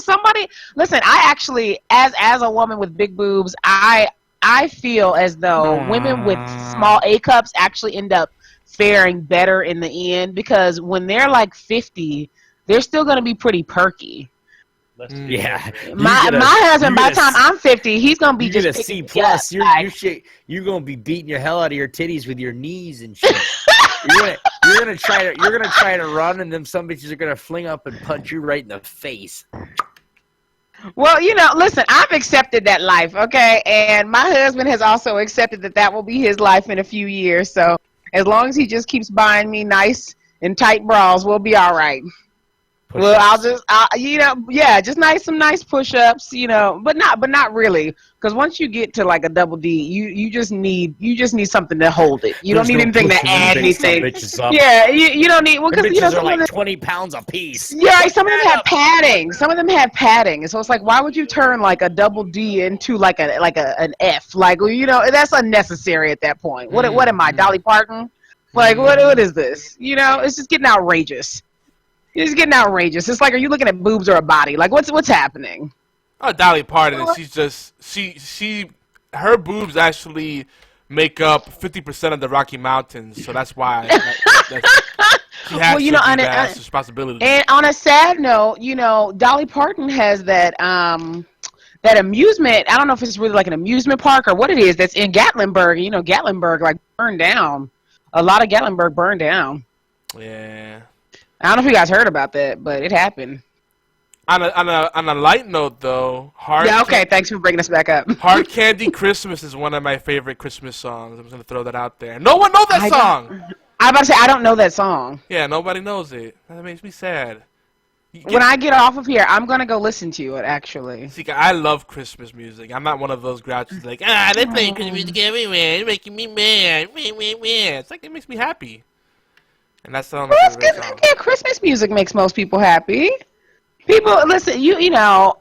Somebody. Listen, I actually, as a woman with big boobs, I feel as though women with small A cups actually end up faring better in the end because when they're like 50, they're still going to be pretty perky. Yeah, My husband, by the time I'm 50, he's gonna be you just get a C plus. You're gonna be beating your hell out of your titties with your knees and shit. you're gonna try to run, and then some bitches are gonna fling up and punch you right in the face. Well, listen, I've accepted that life, okay, and my husband has also accepted that will be his life in a few years. So as long as he just keeps buying me nice and tight bras, we'll be all right. Well, just some nice push-ups, but not really, because once you get to like a double D, you just need something to hold it. You don't need anything to add anything. Yeah, you don't need because bitches are some like of them, 20 pounds a piece. yeah, some of them have padding. Some of them have padding, so it's like, why would you turn like a double D into like an F? Like, that's unnecessary at that point. What am I, Dolly Parton? Like, what is this? It's just getting outrageous. It's getting outrageous. It's like, are you looking at boobs or a body? Like, what's happening? Oh, Dolly Parton. She's just her boobs actually make up 50% of the Rocky Mountains, so that's why she has that responsibility. And on a sad note, Dolly Parton has that amusement. I don't know if it's really like an amusement park or what it is. That's in Gatlinburg. Gatlinburg like burned down. A lot of Gatlinburg burned down. Yeah. I don't know if you guys heard about that, but it happened. On a light note, though, thanks for bringing us back up. Hard Candy Christmas is one of my favorite Christmas songs. I'm just gonna throw that out there. No one knows that song. I'm about to say I don't know that song. Yeah, nobody knows it. That makes me sad. When I get off of here, I'm gonna go listen to it. Actually, see, I love Christmas music. I'm not one of those grouches like they play Christmas music everywhere. You're making me mad. It's like it makes me happy. And that's my favorite song. Yeah, Christmas music makes most people happy. People listen. I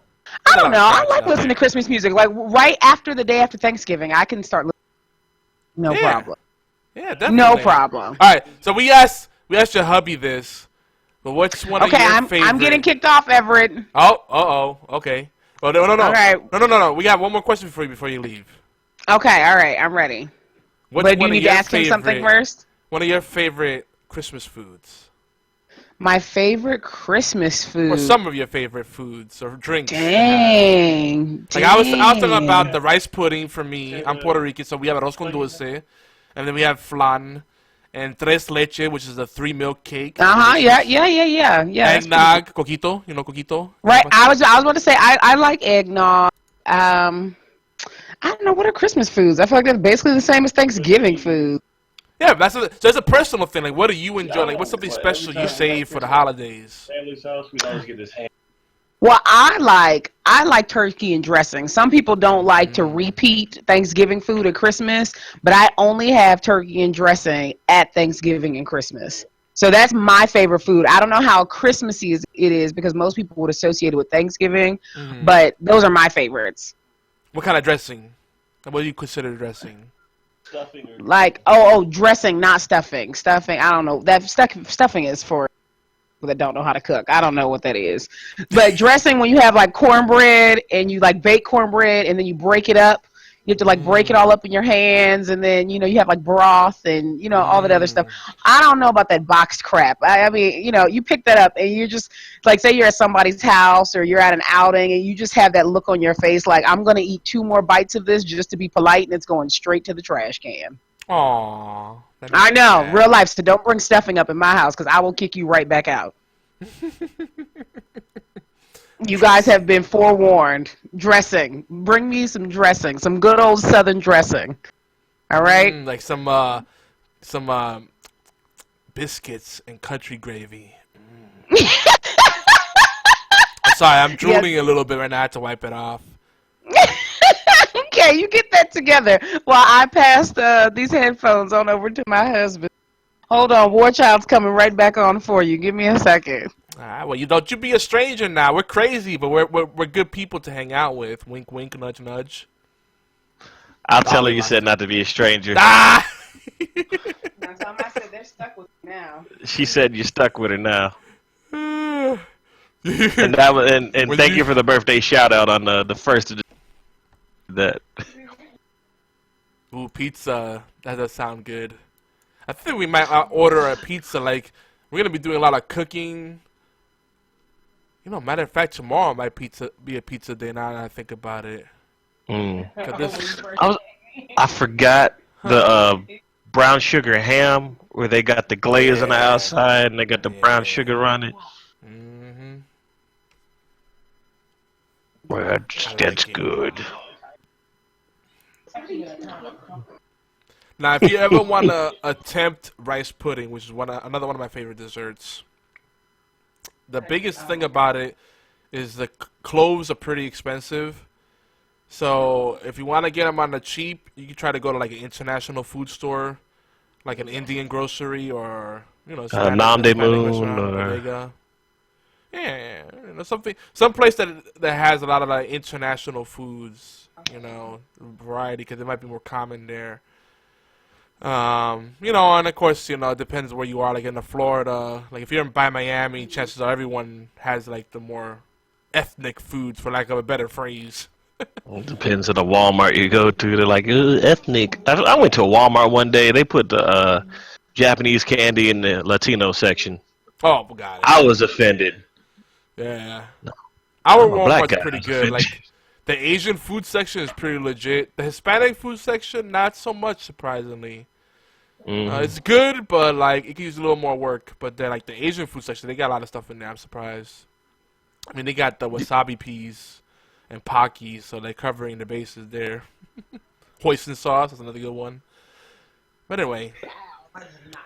don't know. I like listening to Christmas music. Like right after the day after Thanksgiving, I can start listening. No problem. Yeah, definitely. No problem. All right. So we asked your hubby this, but what's one of your favorite? I'm getting kicked off, Everett. Oh. Okay. Well, no. Okay. No. We got one more question for you before you leave. Okay. All right. I'm ready. But do you need to ask him something first? One of your favorite Christmas foods. My favorite Christmas food. Or some of your favorite foods or drinks. Dang. Like I was talking about the rice pudding for me. I'm Puerto Rican, so we have arroz con dulce, and then we have flan, and tres leche, which is a 3 milk cake. Yeah. Eggnog, coquito. You know coquito? Right. I was about to say I like eggnog. I don't know, what are Christmas foods? I feel like they're basically the same as Thanksgiving food. Yeah, so it's a personal thing. Like, what do you enjoy? Like, what's something special you save for the holidays? Family's house, we'd always get this ham. Well, I like turkey and dressing. Some people don't like to repeat Thanksgiving food at Christmas, but I only have turkey and dressing at Thanksgiving and Christmas. So that's my favorite food. I don't know how Christmassy it is because most people would associate it with Thanksgiving, but those are my favorites. What kind of dressing? What do you consider dressing? Stuffing or Like dressing, not stuffing. Stuffing, I don't know. That stuffing is for people that don't know how to cook. I don't know what that is. But dressing, when you have like cornbread and you like bake cornbread and then you break it up, you have to like break it all up in your hands, and then you have like broth and all that other stuff. I don't know about that boxed crap. I mean, you pick that up and you're just like, say you're at somebody's house or you're at an outing and you just have that look on your face like, I'm gonna eat 2 more bites of this just to be polite, and it's going straight to the trash can. Aww. I know, real life. So don't bring stuffing up in my house because I will kick you right back out. You guys have been forewarned. Dressing. Bring me some dressing. Some good old Southern dressing. All right? Like some biscuits and country gravy. I'm sorry, I'm drooling a little bit right now. I have to wipe it off. Okay, you get that together while I pass these headphones on over to my husband. Hold on, War Child's coming right back on for you. Give me a second. All right, well, don't you be a stranger now. We're crazy, but we're good people to hang out with. Wink, wink, nudge, nudge. I'll tell her you said not to be a stranger. Ah! I said they're stuck with me now. She said you're stuck with her now. and And thank you for the birthday shout out on the first of that. Ooh, pizza. That does sound good. I think we might order a pizza. Like, we're going to be doing a lot of cooking. Matter of fact, tomorrow might be a pizza day now that I think about it. I forgot the brown sugar ham where they got the glaze on the outside and they got the brown sugar on it. Well, that's good. Now, if you ever want to attempt rice pudding, which is another one of my favorite desserts, the biggest thing about it is the cloves are pretty expensive. So if you want to get them on the cheap, you can try to go to like an international food store, like an Indian grocery or Nam De Moon. Yeah, some place that has a lot of like international foods, variety, because it might be more common there. And of course, it depends where you are. Like in Florida, like if you're by Miami, chances are everyone has like the more ethnic foods, for lack of a better phrase. It depends on the Walmart you go to. They're like, ethnic. I went to a Walmart one day. They put the Japanese candy in the Latino section. Oh, God. I was offended. Yeah. Our Walmart's guy. pretty good. Like, the Asian food section is pretty legit. The Hispanic food section, not so much, surprisingly. It's good, but like it could use a little more work. But then, like the Asian food section, they got a lot of stuff in there. I'm surprised. I mean, they got the wasabi peas and Pockies, so they're covering the bases there. Hoisin sauce is another good one. But anyway,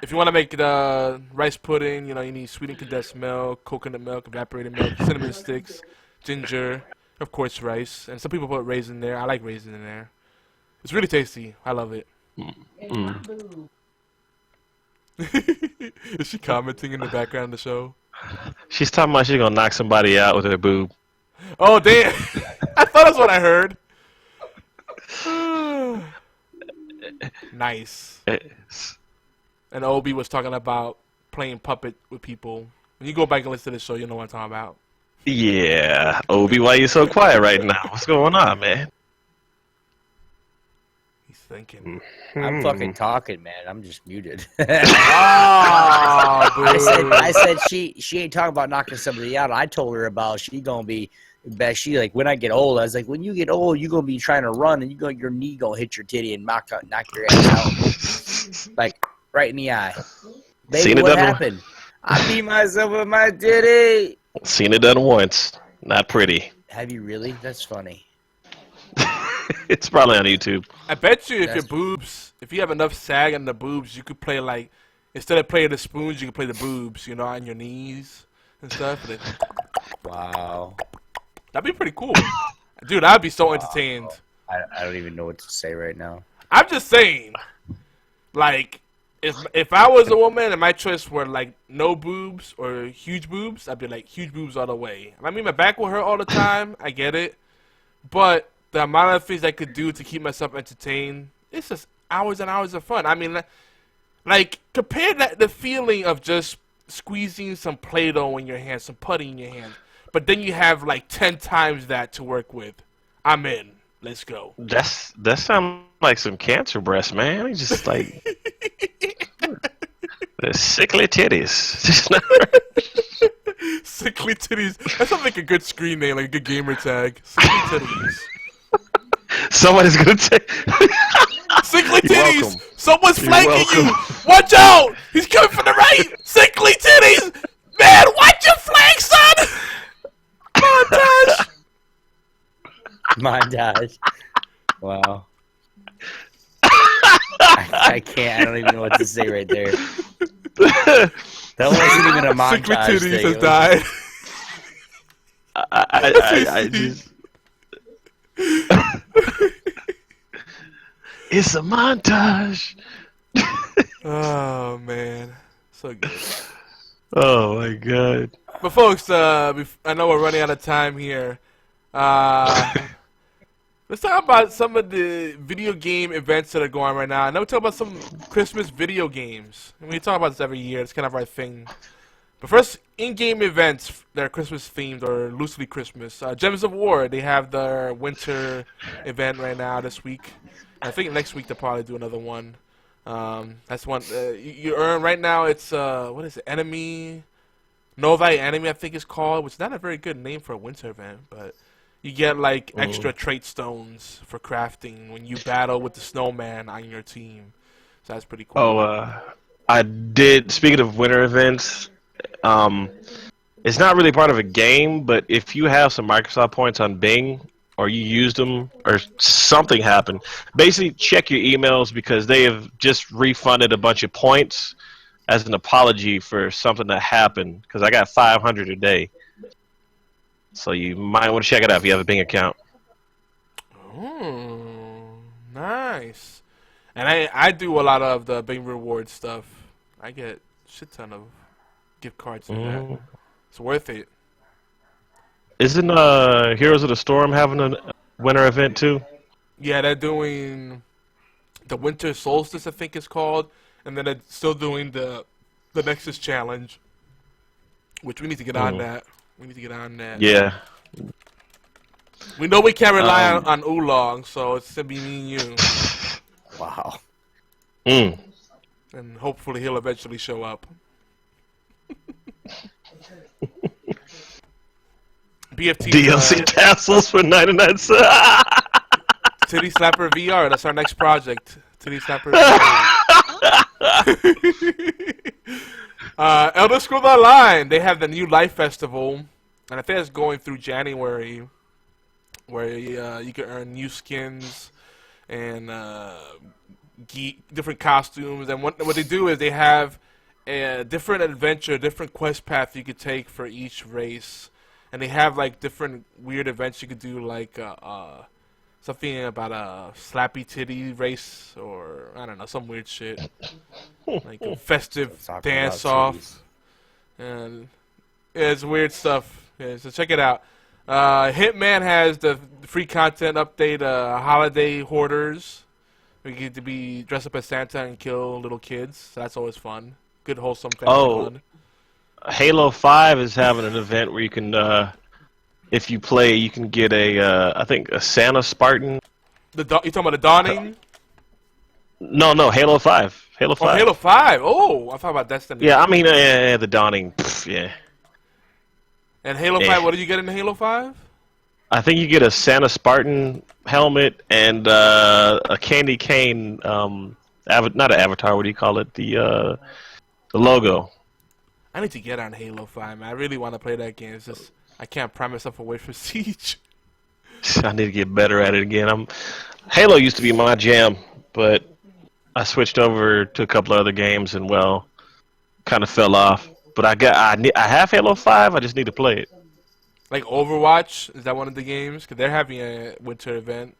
if you want to make the rice pudding, you need sweetened condensed milk, coconut milk, evaporated milk, cinnamon sticks, ginger, of course rice, and some people put raisin there. I like raisin in there. It's really tasty. I love it. Is she commenting in the background of the show? She's talking about she's gonna knock somebody out with her boob. Oh damn! I thought that's what I heard. Nice. And Obi was talking about playing puppet with people. When you go back and listen to the show, you know what I'm talking about. Yeah, Obi, why you so quiet right now? What's going on, man? He's thinking. I'm fucking talking, man. I'm just muted. Oh, I said she ain't talking about knocking somebody out. I told her about she gonna be. She like when I get old. I was like, when you get old, you gonna be trying to run and your knee gonna hit your titty and knock your ass out, like right in the eye. Baby, what happened? I beat myself with my titty. Seen it done once. Not pretty. Have you really? That's funny. It's probably on YouTube. I bet you if you have enough sag on the boobs, you could play like, instead of playing the spoons, you could play the boobs, on your knees and stuff. Wow. That'd be pretty cool. Dude, I'd be so entertained. I don't even know what to say right now. I'm just saying, like, if I was a woman and my choice were like no boobs or huge boobs, I'd be like huge boobs all the way. I mean, my back will hurt all the time. I get it, but the amount of things I could do to keep myself entertained, it's just hours and hours of fun. I mean, like compare that the feeling of just squeezing some Play-Doh in your hand, some putty in your hand, but then you have like 10 times that to work with. I'm in. Let's go. That sounds like some cancer breast, man. It's just like the sickly titties. Just not right. Sickly titties. That sounds like a good screen name, like a good gamer tag. Sickly titties. Somebody's gonna take. Sickly You're titties. welcome. Someone's You're flanking you. welcome. Watch out. He's coming from the right. Sickly titties. Man, watch your flank, son. Montage. Montage. Wow. I can't. I don't even know what to say right there. That wasn't even a Sickly montage titties thing. has died. I just. It's a montage. Oh man, so good. Oh my god. But folks, I know we're running out of time here. Let's talk about some of the video game events that are going on right now. I know we talk about some Christmas video games. And we talk about this every year. It's kind of our thing. But first, in-game events that are Christmas themed or loosely Christmas. Gems of War, they have their winter event right now this week. I think next week they'll probably do another one. That's one you earn right now. It's what is it? Enemy Novi Enemy, I think it's called, which is not a very good name for a winter event, but you get like extra trait stones for crafting when you battle with the snowman on your team. So that's pretty cool. Oh, I did. Speaking of winter events, it's not really part of a game, but if you have some Microsoft points on Bing, or you used them, or something happened, basically check your emails because they have just refunded a bunch of points as an apology for something that happened. Because I got 500 a day, so you might want to check it out if you have a Bing account. Oh, nice. And I do a lot of the Bing reward stuff. I get a shit ton of gift cards in that. It's worth it. Isn't Heroes of the Storm having a winter event too? Yeah, they're doing the Winter Solstice, I think it's called, and then they're still doing the Nexus Challenge, which we need to get on that. We need to get on that. Yeah. We know we can't rely on Oolong, so it's gonna be me and you. Wow. Mm. And hopefully he'll eventually show up. BFT DLC tassels for 99 cents. Titty Slapper VR. That's our next project. Titty Slapper VR. Elder Scrolls Online. They have the new Life Festival, and I think it's going through January, where you can earn new skins and different costumes. And what they do is they have a different adventure, different quest path you could take for each race. And they have like different weird events you could do, like something about a slappy titty race, or I don't know, some weird shit, like a festive dance off. And yeah, it's weird stuff. Yeah, so check it out. Hitman has the free content update. Holiday Hoarders. We get to be dressed up as Santa and kill little kids. So that's always fun. Good wholesome family fun. Halo 5 is having an event where you can, if you play, you can get I think a Santa Spartan. You talking about the Dawning? No, Halo 5. Halo 5. Oh, Halo 5. Oh, I thought about Destiny. Yeah, I mean, the Dawning. Pff, yeah. And Halo 5, what do you get in Halo 5? I think you get a Santa Spartan helmet and a candy cane, not an avatar, what do you call it? The logo. I need to get on Halo 5, man. I really want to play that game. It's just I can't prime myself away from Siege. I need to get better at it again. Halo used to be my jam, but I switched over to a couple of other games and kind of fell off. But I have Halo 5. I just need to play it. Like Overwatch, is that one of the games? Because they're having a winter event.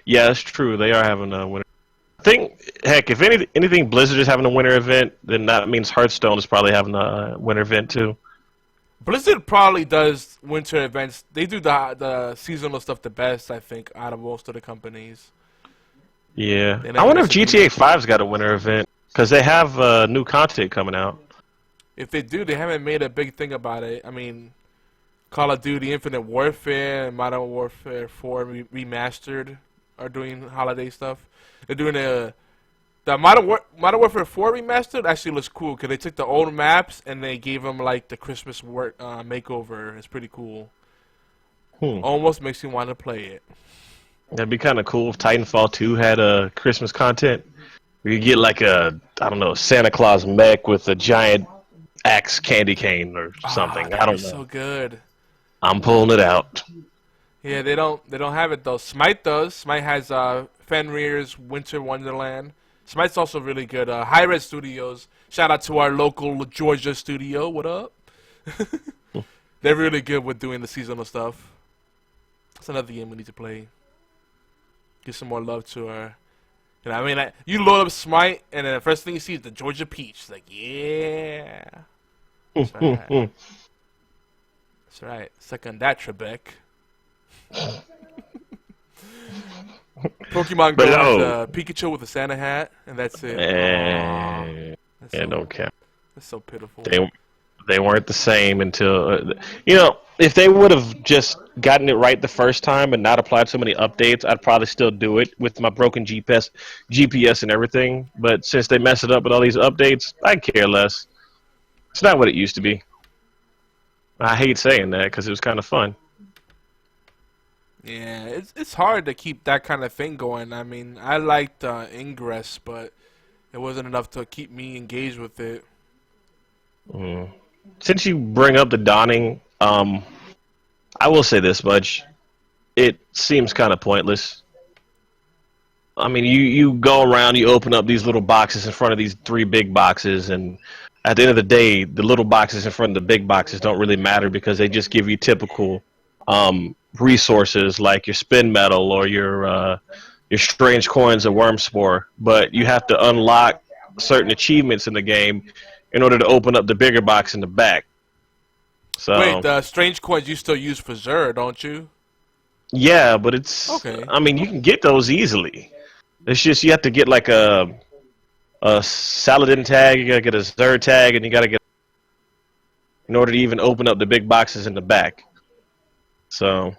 Yeah, that's true. They are having a winter. I think, heck, if anything, Blizzard is having a winter event, then that means Hearthstone is probably having a winter event too. Blizzard probably does winter events. They do the seasonal stuff the best, I think, out of most of the companies. Yeah, They I never wonder if miss a beat. GTA 5's got a winter event because they have new content coming out. If they do, they haven't made a big thing about it. I mean, Call of Duty Infinite Warfare and Modern Warfare 4 Remastered are doing holiday stuff. They're doing the Modern Warfare 4 Remastered actually looks cool because they took the old maps and they gave them like the Christmas makeover. It's pretty cool. Almost makes you want to play it. That'd be kind of cool if Titanfall 2 had a Christmas content. You get like a, I don't know, Santa Claus mech with a giant axe candy cane or something. I don't know. So good. I'm pulling it out. Yeah, they don't have it though. Smite does. Smite has Fenrir's Winter Wonderland. Smite's also really good. Hi-Res Studios. Shout out to our local Georgia studio. What up? They're really good with doing the seasonal stuff. That's another game we need to play. Give some more love to our. You know, I mean, you load up Smite, and then the first thing you see is the Georgia peach. It's like, yeah. That's right. That's right. Second that, Trebek. Pokemon Go has Pikachu with a Santa hat, and that's it. Don't count. That's so pitiful. They weren't the same until if they would have just gotten it right the first time and not applied so many updates, I'd probably still do it with my broken GPS and everything. But since they messed it up with all these updates, I care less. It's not what it used to be. I hate saying that because it was kind of fun. Yeah, it's hard to keep that kind of thing going. I mean, I liked Ingress, but it wasn't enough to keep me engaged with it. Since you bring up the Dawning, I will say this much. It seems kind of pointless. I mean, you go around, you open up these little boxes in front of these 3 big boxes, and at the end of the day, the little boxes in front of the big boxes don't really matter because they just give you typical resources like your spin metal or your strange coins or worm spore. But you have to unlock certain achievements in the game in order to open up the bigger box in the back. So wait, the strange coins you still use for Xur, don't you? Yeah, but it's okay. I mean, you can get those easily. It's just you have to get like a Saladin tag, you gotta get a Xur tag, and you gotta get in order to even open up the big boxes in the back. So,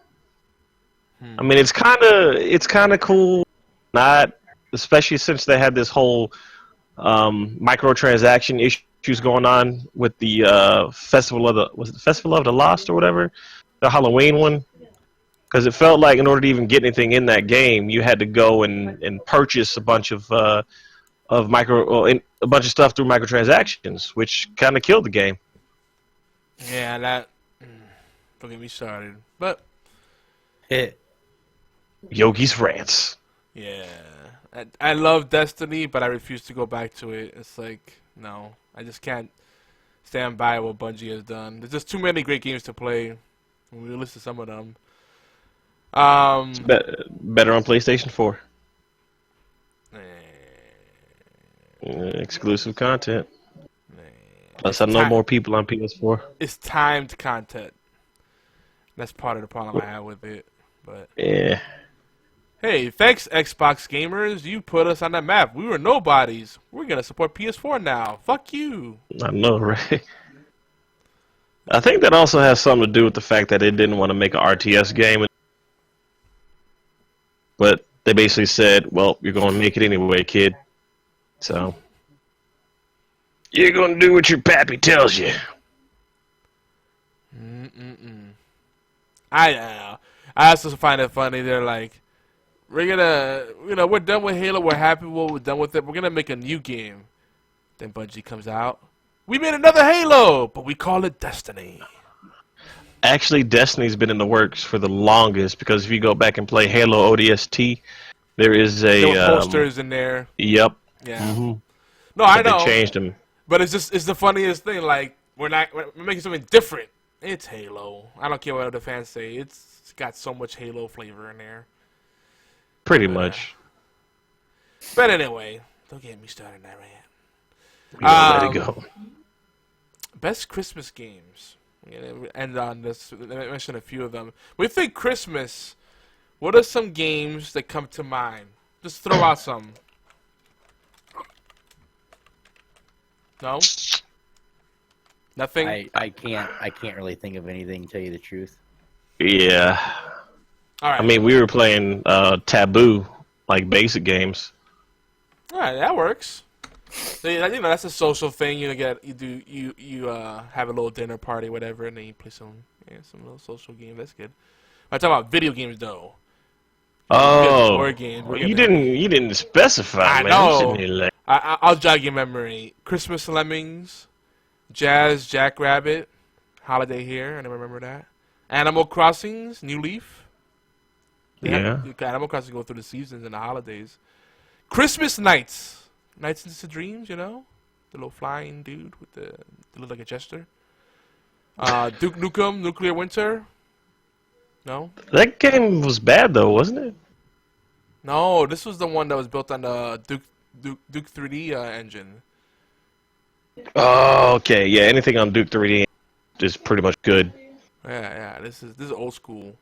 I mean, it's kind of cool, not especially since they had this whole microtransaction issues going on with the Festival of the Lost or whatever, the Halloween one. Because it felt like in order to even get anything in that game, you had to go and purchase a bunch of a bunch of stuff through microtransactions, which kind of killed the game. Yeah, that don't get me started. But Yogi's rants. Yeah, I love Destiny, but I refuse to go back to it. It's like no, I just can't stand by what Bungie has done. There's just too many great games to play. We list some of them. It's better on PlayStation 4. Exclusive content. Plus, I know more people on PS4. It's timed content. That's part of the problem I have with it. But yeah. Hey, thanks Xbox gamers. You put us on that map. We were nobodies. We're gonna support PS4 now. Fuck you. I know, right? I think that also has something to do with the fact that they didn't want to make an RTS game. But they basically said, well, you're going to make it anyway, kid. So, you're going to do what your pappy tells you. I also find it funny. They're like, we're done with Halo. We're happy with what we're done with it. We're going to make a new game. Then Bungie comes out. We made another Halo, but we call it Destiny. Actually, Destiny's been in the works for the longest because if you go back and play Halo ODST, there is there were posters in there. Yep. Yeah. Mm-hmm. No, I know. They changed them. But it's the funniest thing. Like we're making something different, It's Halo. I don't care what other fans say. It's got so much Halo flavor in there. Pretty much. But anyway, don't get me started on that rant. Yeah, let it go. Best Christmas games. And on this, I mentioned a few of them. We think Christmas. What are some games that come to mind? Just throw out some. No. Nothing. I can't really think of anything, to tell you the truth. Yeah. All right. I mean, we were playing Taboo, like basic games. All right, that works. So, you know, that's a social thing. You have a little dinner party, whatever, and then you play some little social game. That's good. I talk about video games though. Oh, Board games. well, you didn't specify. I man. know. I'm sitting here like, I'll jog your memory. Christmas Lemmings, Jazz Jackrabbit, Holiday Here. I never remember that. Animal Crossings, New Leaf. yeah. Animal Crossing go through the seasons and the holidays. Christmas Nights, Nights into Dreams. You know, the little flying dude with the look like a jester. Duke Nukem, Nuclear Winter. No. That game was bad though, wasn't it? No, this was the one that was built on the Duke 3D engine. Oh, okay. Yeah, anything on Duke 3D is pretty much good. Yeah. This is old school.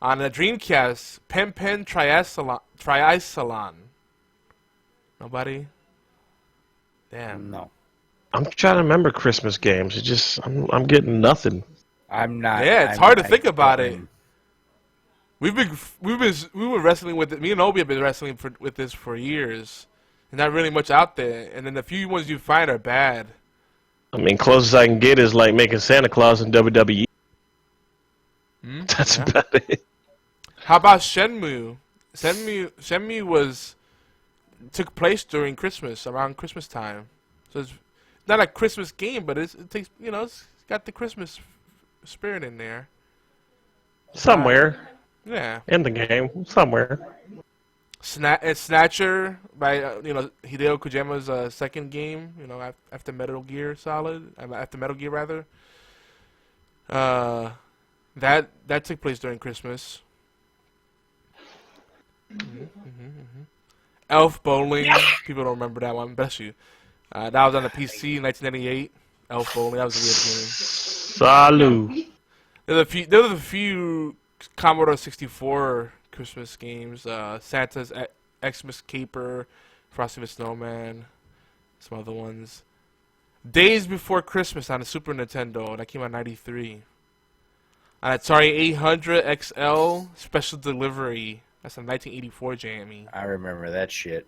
On the Dreamcast, Pen Triathlon. Nobody. Damn. No, I'm trying to remember Christmas games. It's just I'm getting nothing. I'm not. Yeah, it's hard to think about it. We were wrestling with it. Me and Obi have been wrestling with this for years, and not really much out there. And then the few ones you find are bad. I mean, closest I can get is like making Santa Claus in WWE. That's about it. How about Shenmue? Shenmue took place during Christmas, around Christmas time. So it's not a Christmas game, but it takes it's got the Christmas spirit in there. Somewhere Yeah. in the game, somewhere. Snatcher by Hideo Kojima's second game. After Metal Gear Solid, after Metal Gear rather. That took place during Christmas. Elf Bowling. People don't remember that one. Bless you. That was on the PC in 1998. Elf Bowling. That was a weird game. Salud. There was a few Commodore 64 Christmas games. Santa's Xmas Caper, Frosty the Snowman, some other ones. Days Before Christmas on the Super Nintendo. That came out in 93. On Atari 800 XL Special Delivery. That's a 1984 jammy. I remember that shit.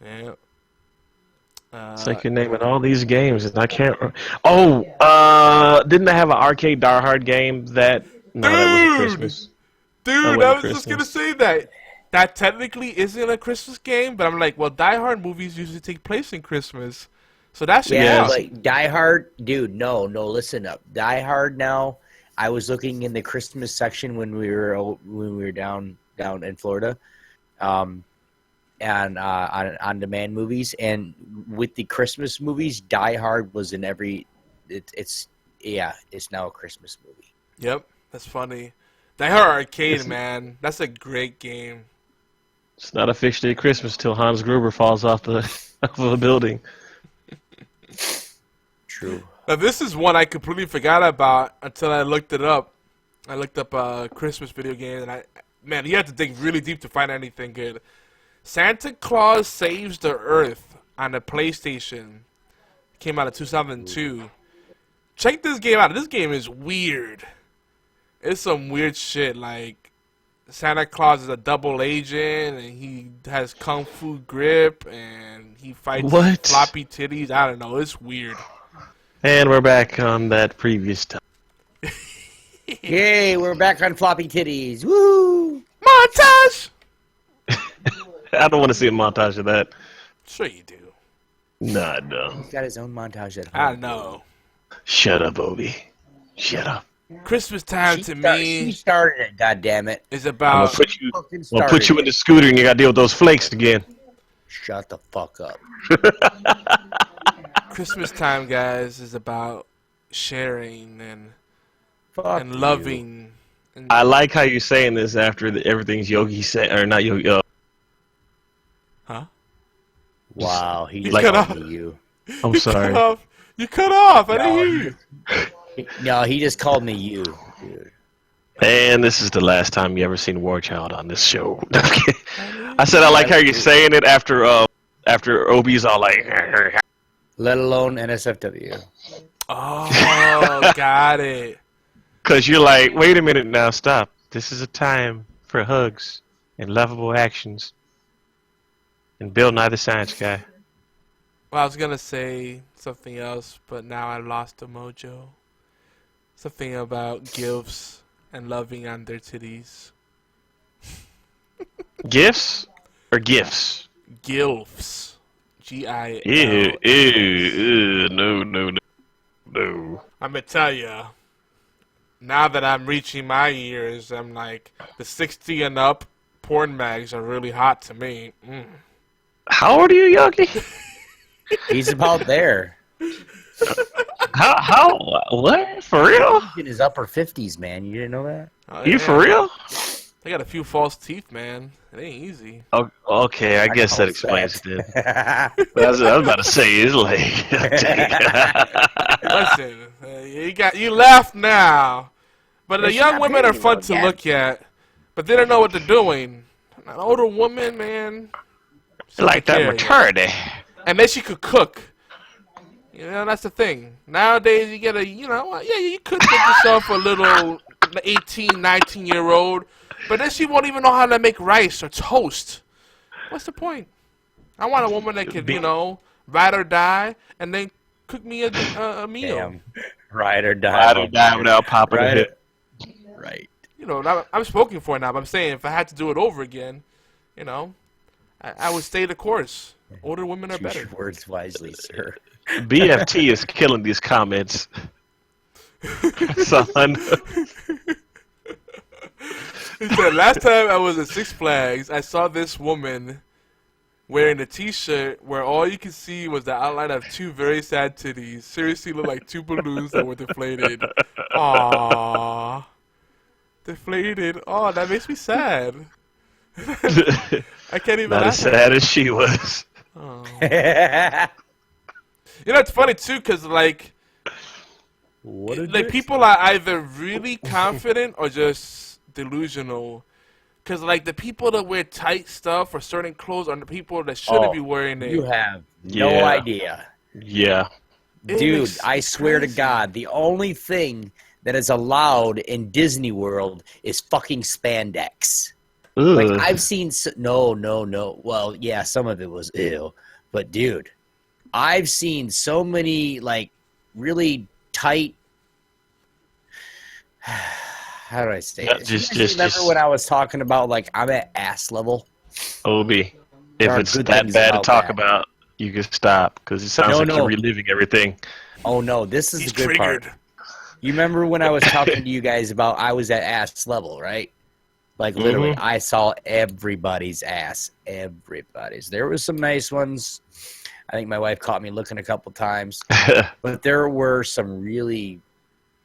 Yeah. It's like you're naming all these games, and I can't. Didn't they have an arcade Die Hard game that? No, that wasn't Christmas. Dude, I was just gonna say that. That technically isn't a Christmas game, but I'm like, well, Die Hard movies usually take place in Christmas, so that should Yeah, count. like Die Hard, dude. No, listen up. Die Hard now. I was looking in the Christmas section when we were down in Florida, and on demand movies, and with the Christmas movies, Die Hard was in every. It's now a Christmas movie. Yep, that's funny. Die Hard Arcade, man, that's a great game. It's not officially Christmas till Hans Gruber falls off the building. True. Now, this is one I completely forgot about until I looked it up. I looked up Christmas video game, and you have to dig really deep to find anything good. Santa Claus Saves the Earth on the PlayStation. Came out in 2002. Check this game out. This game is weird. It's some weird shit. Like, Santa Claus is a double agent, and he has kung fu grip, and he fights What? floppy titties. I don't know. It's weird. And we're back on that previous time. Yay, we're back on floppy titties. Woo! Montage! I don't want to see a montage of that. Sure you do. Nah, no. He's got his own montage at home. I know. Shut up, Obi. Shut up. Christmas time She to She me started it, goddammit. is I'm about... gonna put you in the scooter and you gotta deal with those flakes again. Shut the fuck up. Christmas time, guys, is about sharing and Fuck and you. loving. And I like how you're saying this after everything's Yogi said, or not Yogi. huh? Wow, he just Like- called me you. I'm You sorry. cut off. You cut off. I didn't No. hear you. No, he just called me you, dude. And this is the last time you ever seen War Child on this show. I said I like how you're saying it after Obi's all like. Let alone NSFW. Oh, got it. Because you're like, wait a minute now, stop. This is a time for hugs and lovable actions. And Bill Nye the Science Guy. Well, I was gonna say something else, but now I lost the mojo. Something about gifts and loving on their titties. Gifts or gifts? Gilfs. G-I-L. Ew, no. I'm gonna tell ya. Now that I'm reaching my years, I'm like, the 60 and up porn mags are really hot to me. Mm. How old are you, Yogi? He's about there. How? What? For real? He's in his upper 50s, man. You didn't know that? Oh, You yeah. for real? I got a few false teeth, man. It ain't easy. Oh, okay, I guess that explains it then. I was about to say, it's like, Listen, you laugh now, but the It's young not women are pretty, fun though, to yeah. look at, but they don't know what they're doing. An older woman, man, she like take that care of you. maturity. And then she could cook. You know, that's the thing. Nowadays, you get you could get yourself a little 18, 19-year-old, but then she won't even know how to make rice or toast. What's the point? I want a woman that could, ride or die, and then cook me a meal. Damn. Ride or die. Ride or die without popping a Ride hip. Right. I'm spoken for now, but I'm saying if I had to do it over again, I would stay the course. Older women are Choose better. your words wisely, sir. BFT is killing these comments. Son. He said, last time I was at Six Flags, I saw this woman wearing a t-shirt where all you could see was the outline of two very sad titties. Seriously looked like two balloons that were deflated. Aww. Deflated. Oh, that makes me sad. I can't even Not as laugh at sad as she was. Oh. It's funny, too, because, people are either really confident or just delusional. Because, the people that wear tight stuff or certain clothes are the people that shouldn't be wearing it. You have no Yeah. idea. Yeah. Dude, I swear to God, the only thing that is allowed in Disney World is fucking spandex. Ugh. I've seen... No. Well, yeah, some of it was ew. But, dude, I've seen so many, really tight... How do I say Yeah, it? just Remember when I was talking about, I'm at ass level? Obi, There if are it's good that things bad to about talk that. about, you can stop because it sounds like No. you're reliving everything. Oh, no, this is He's the good triggered. part. You remember when I was talking to you guys about I was at ass level, right? Literally, I saw everybody's ass. Everybody's. There were some nice ones. I think my wife caught me looking a couple times. But there were some really,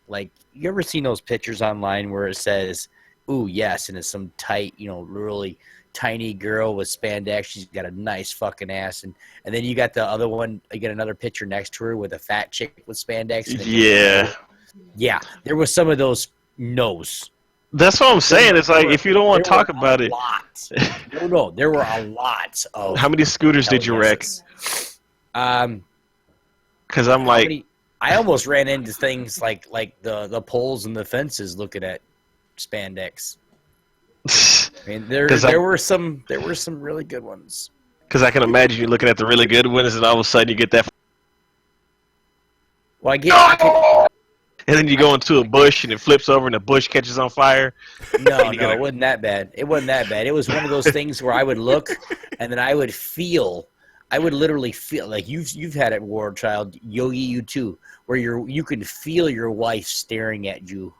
you ever seen those pictures online where it says, ooh, yes, and it's some tight, really tiny girl with spandex. She's got a nice fucking ass. And then you got the other one, you get another picture next to her with a fat chick with spandex. And Yeah. yeah, there was some of those no's. That's what I'm saying. It's like, if you don't want to talk about it. No, there were a lot of. How many scooters did you wreck? yeses. Because I'm like, I almost ran into things like the poles and the fences looking at spandex. I mean, there were some really good ones. because I can imagine you looking at the really good ones and all of a sudden you get that. Well, And then you go into a bush and it flips over and the bush catches on fire. no, it wasn't that bad. It wasn't that bad. It was one of those things where I would look and then I would literally feel like you've had it, War Child, Yogi, you too, where you can feel your wife staring at you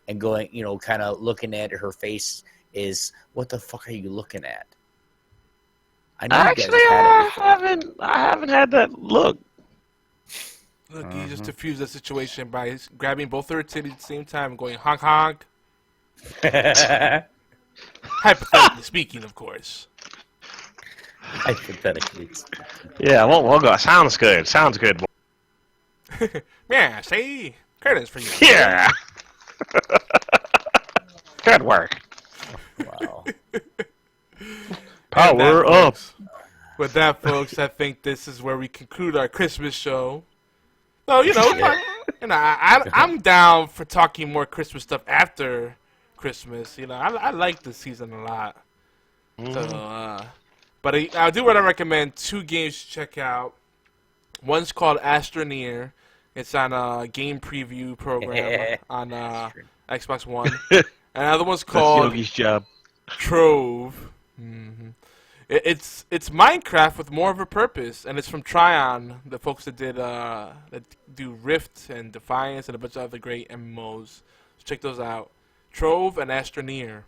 and going, kind of looking at her face is, what the fuck are you looking at? I know you guys Actually, have had it before. I haven't had that look. Look, he just diffused the situation by grabbing both her titties at the same time and going honk honk. Hypothetically speaking, of course. Hypothetically. Yeah, we'll go. Sounds good. Sounds good. Yeah, see? Credits for you. Yeah. Good work. Wow. Power up. With that, folks, I think this is where we conclude our Christmas show. So, you know, I'm down for talking more Christmas stuff after Christmas. You know, I like this season a lot. So, but I do want to recommend 2 games to check out. One's called Astroneer. It's on a game preview program on Xbox One. Another one's called Yogi's job. Trove. It's Minecraft with more of a purpose, and it's from Tryon, the folks that do Rift and Defiance and a bunch of other great MMOs. So check those out. Trove and Astroneer.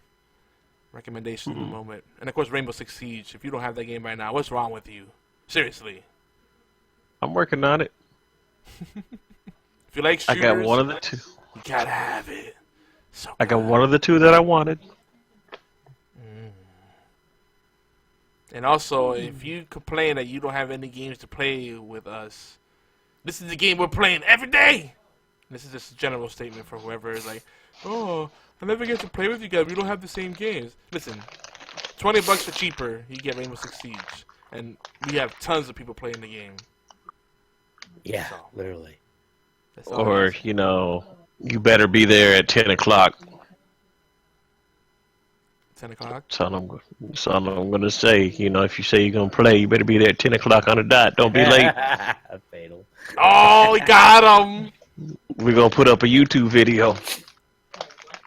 Recommendations in a moment. And of course Rainbow Six Siege. If you don't have that game right now, what's wrong with you? Seriously. I'm working on it. If you like shooters, I got one of the 2. you gotta have it. So I got one of the 2 that I wanted. And also, if you complain that you don't have any games to play with us, this is the game we're playing every day. This is just a general statement for whoever is like, oh, I never get to play with you guys. We don't have the same games. Listen, $20 or cheaper, you get Rainbow Six Siege. And we have tons of people playing the game. Yeah, literally. That's all Or, you know, you better be there at 10 o'clock. 10 o'clock? That's all I'm going to say. You know, if you say you're going to play, you better be there at 10 o'clock on the dot. Don't be late. Fatal. Oh, we got him! We're going to put up a YouTube video.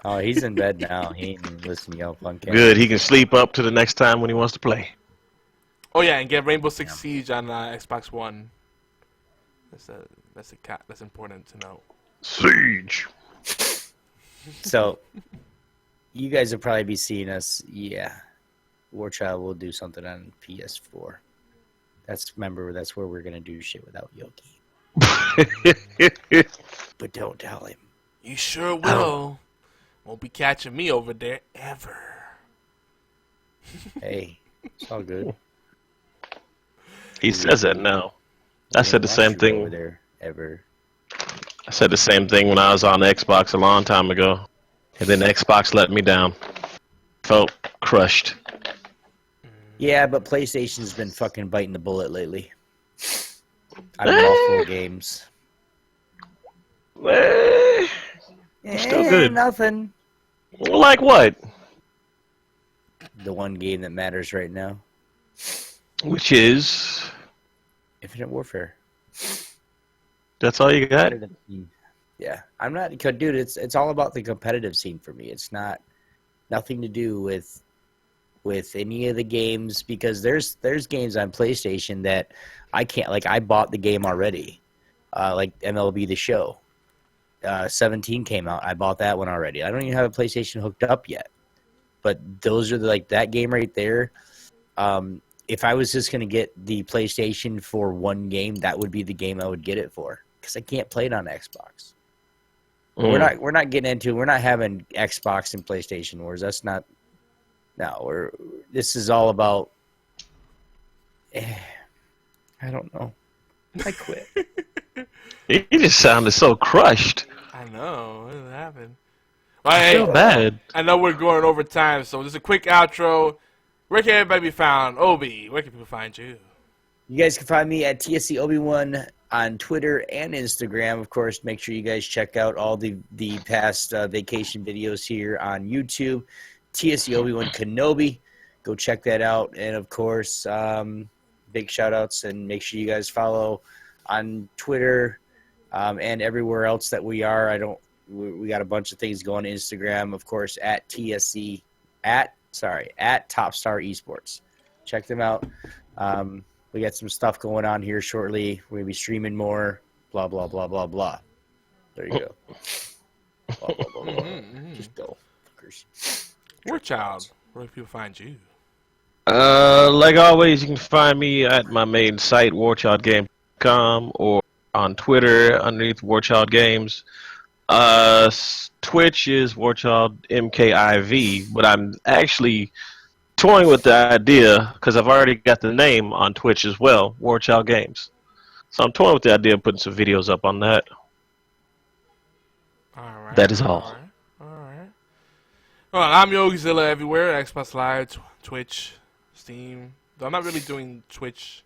Oh, he's in bed now. He ain't listening to y'all fun cast. Good. He can sleep up to the next time when he wants to play. Oh, yeah, and get Rainbow Six Siege on Xbox One. That's important to know. Siege. So, you guys will probably be seeing us. Yeah, War Child will do something on PS4. Remember, that's where we're gonna do shit without Yogi. But don't tell him. You sure will. Won't be catching me over there ever. Hey, it's all good. He says that now. I said the same thing. Over there ever. I said the same thing when I was on Xbox a long time ago. And then Xbox let me down. Felt crushed. Yeah, but PlayStation's been fucking biting the bullet lately. Out of multiple games. Still good. Nothing. Like what? The one game that matters right now. Which is... Infinite Warfare. That's all you got? Yeah, I'm not, dude. It's all about the competitive scene for me. It's nothing to do with any of the games, because there's games on PlayStation that I can't, like, I bought the game already, like MLB The Show. 17 came out. I bought that one already. I don't even have a PlayStation hooked up yet. But those are like that game right there. If I was just gonna get the PlayStation for one game, that would be the game I would get it for, because I can't play it on Xbox. We're not getting into. We're not having Xbox and PlayStation wars. That's not. No, this is all about. I don't know. I quit. You just sounded so crushed. I know. What happened? I feel bad. I know we're going over time, so just a quick outro. Where can everybody be found? Obi, where can people find you? You guys can find me at TSC Obi-Wan on Twitter and Instagram. Of course, make sure you guys check out all the past vacation videos here on YouTube. TSC Obi-Wan Kenobi. Go check that out. And, of course, big shout-outs, and make sure you guys follow on Twitter and everywhere else that we are. We got a bunch of things going on Instagram, of course, at TSC, at Topstar Esports. Check them out. We got some stuff going on here shortly. We're going to be streaming more, blah, blah, blah, blah, blah. There you go. Blah, blah, blah, blah. Just go. Fuckers. War Child, where can people find you? Like always, you can find me at my main site, warchildgame.com, or on Twitter underneath Warchild Games. Twitch is Warchild MKIV, but I'm actually toying with the idea because I've already got the name on Twitch as well, Warchild Games. So I'm toying with the idea of putting some videos up on that. All right. That is all. All right. Well, I'm Yogizilla everywhere. Xbox Live, Twitch, Steam. Though I'm not really doing Twitch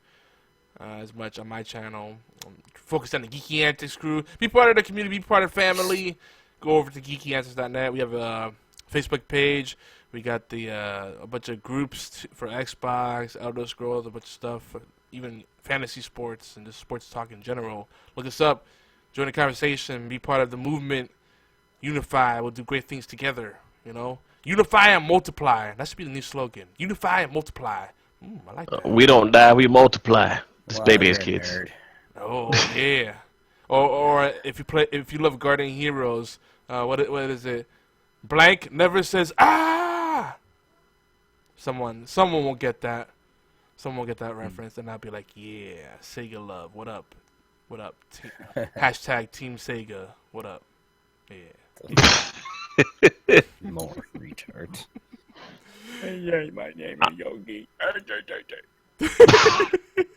as much on my channel. I'm focused on the Geeky Antics crew. Be part of the community. Be part of the family. Go over to geekyantics.net. We have a Facebook page. We got the a bunch of groups for Xbox, Elder Scrolls, a bunch of stuff, even fantasy sports and just sports talk in general. Look us up, join the conversation, be part of the movement. Unify, we'll do great things together. You know, unify and multiply. That should be the new slogan. Unify and multiply. I like that. We don't die, we multiply. This baby is you're a kids. nerd. Oh yeah. Or if you love Guardian Heroes, what is it? Blank never says ah. Someone will get that. Someone will get that reference, and I'll be like, yeah, Sega love. What up? What up? Hashtag Team Sega. What up? Yeah. More retard. Hey, my name is Yogi.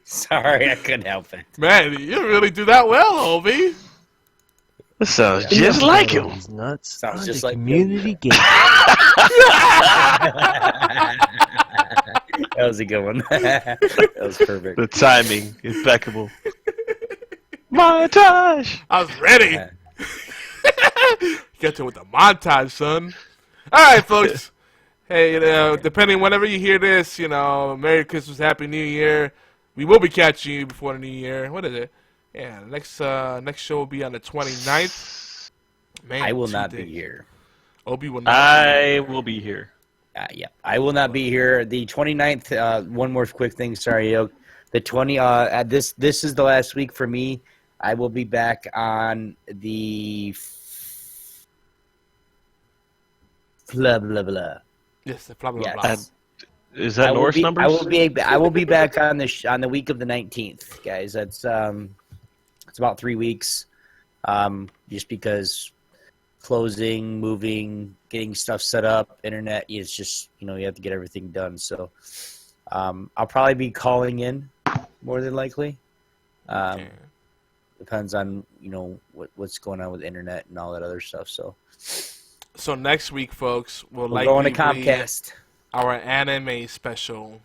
Sorry, I couldn't help it. Man, you really do that well, Obi. That sounds just like him. He's nuts. Sounds just like community game. That was a good one. That was perfect. The timing, impeccable. Montage! I was ready. Yeah. Get to it with the montage, son. All right, folks. Hey, depending whenever you hear this, Merry Christmas, Happy New Year. We will be catching you before the New Year. What is it? Yeah, next show will be on the 29th. Man, I will not be here. Obi will not. I will be here. Yeah, I will not be here. The 29th, one more quick thing. Sorry, Yoke. The 20, this is the last week for me. I will be back on the blah, blah, blah. Yes, the blah, blah, Yes. blah. Is that Norse numbers? I will be back on the week of the 19th, guys. That's it's about 3 weeks. Just because closing, moving, getting stuff set up, internet, it's just you have to get everything done. So I'll probably be calling in more than likely. Okay. Depends on what's going on with internet and all that other stuff. So next week, folks, we'll we're going to likely be Comcast. our anime special.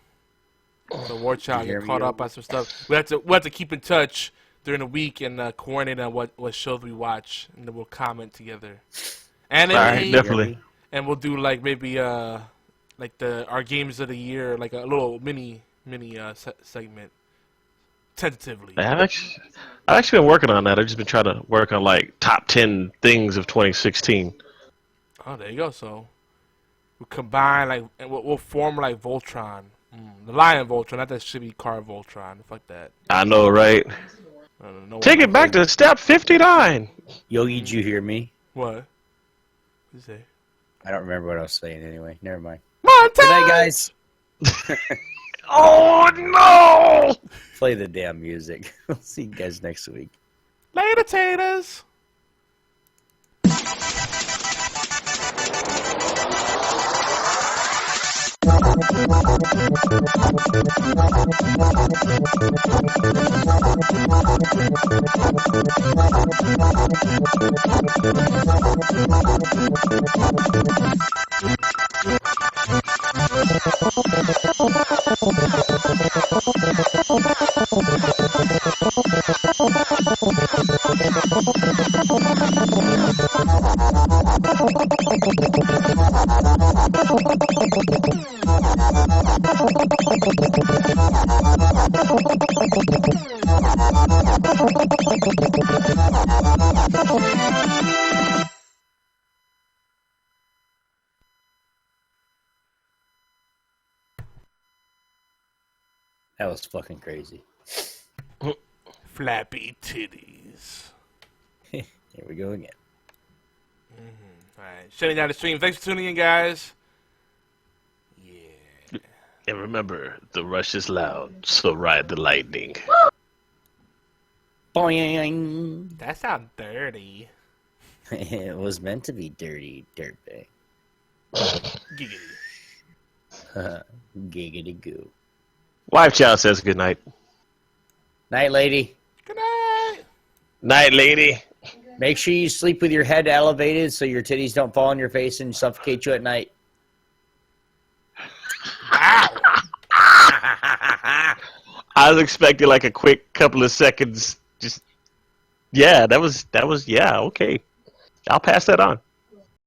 So watch out, You hear get me, caught yo? up on some stuff. We have to keep in touch during the week and coordinate on what shows we watch, and then we'll comment together. Anime, All right, definitely. and we'll do like maybe like our games of the year, like a little mini segment, tentatively. I've actually been working on that. I've just been trying to work on like top 10 things of 2016. Oh, there you go. So we'll combine and we'll form like Voltron, the Lion Voltron, not that shitty car Voltron. Fuck that. I know, right? No Take it back to step 59. Yogi, did you hear me? what? What'd you say? I don't remember what I was saying anyway. Never mind. Montage! Good night, guys. Oh no! Play the damn music. I'll see you guys next week. Later, taters. That was fucking crazy. Flappy titties. Here we go again. All right, shutting down the stream. Thanks for tuning in, guys. Yeah. And remember, the rush is loud, so ride the lightning. Boing. That sounds dirty. It was meant to be dirty, dirtbag. Giggity. Giggity goo. Wife Child says good night. Night, lady. Good night. Night, lady. Make sure you sleep with your head elevated so your titties don't fall on your face and suffocate you at night. I was expecting like a quick couple of seconds. Just yeah, that was yeah, okay. I'll pass that on.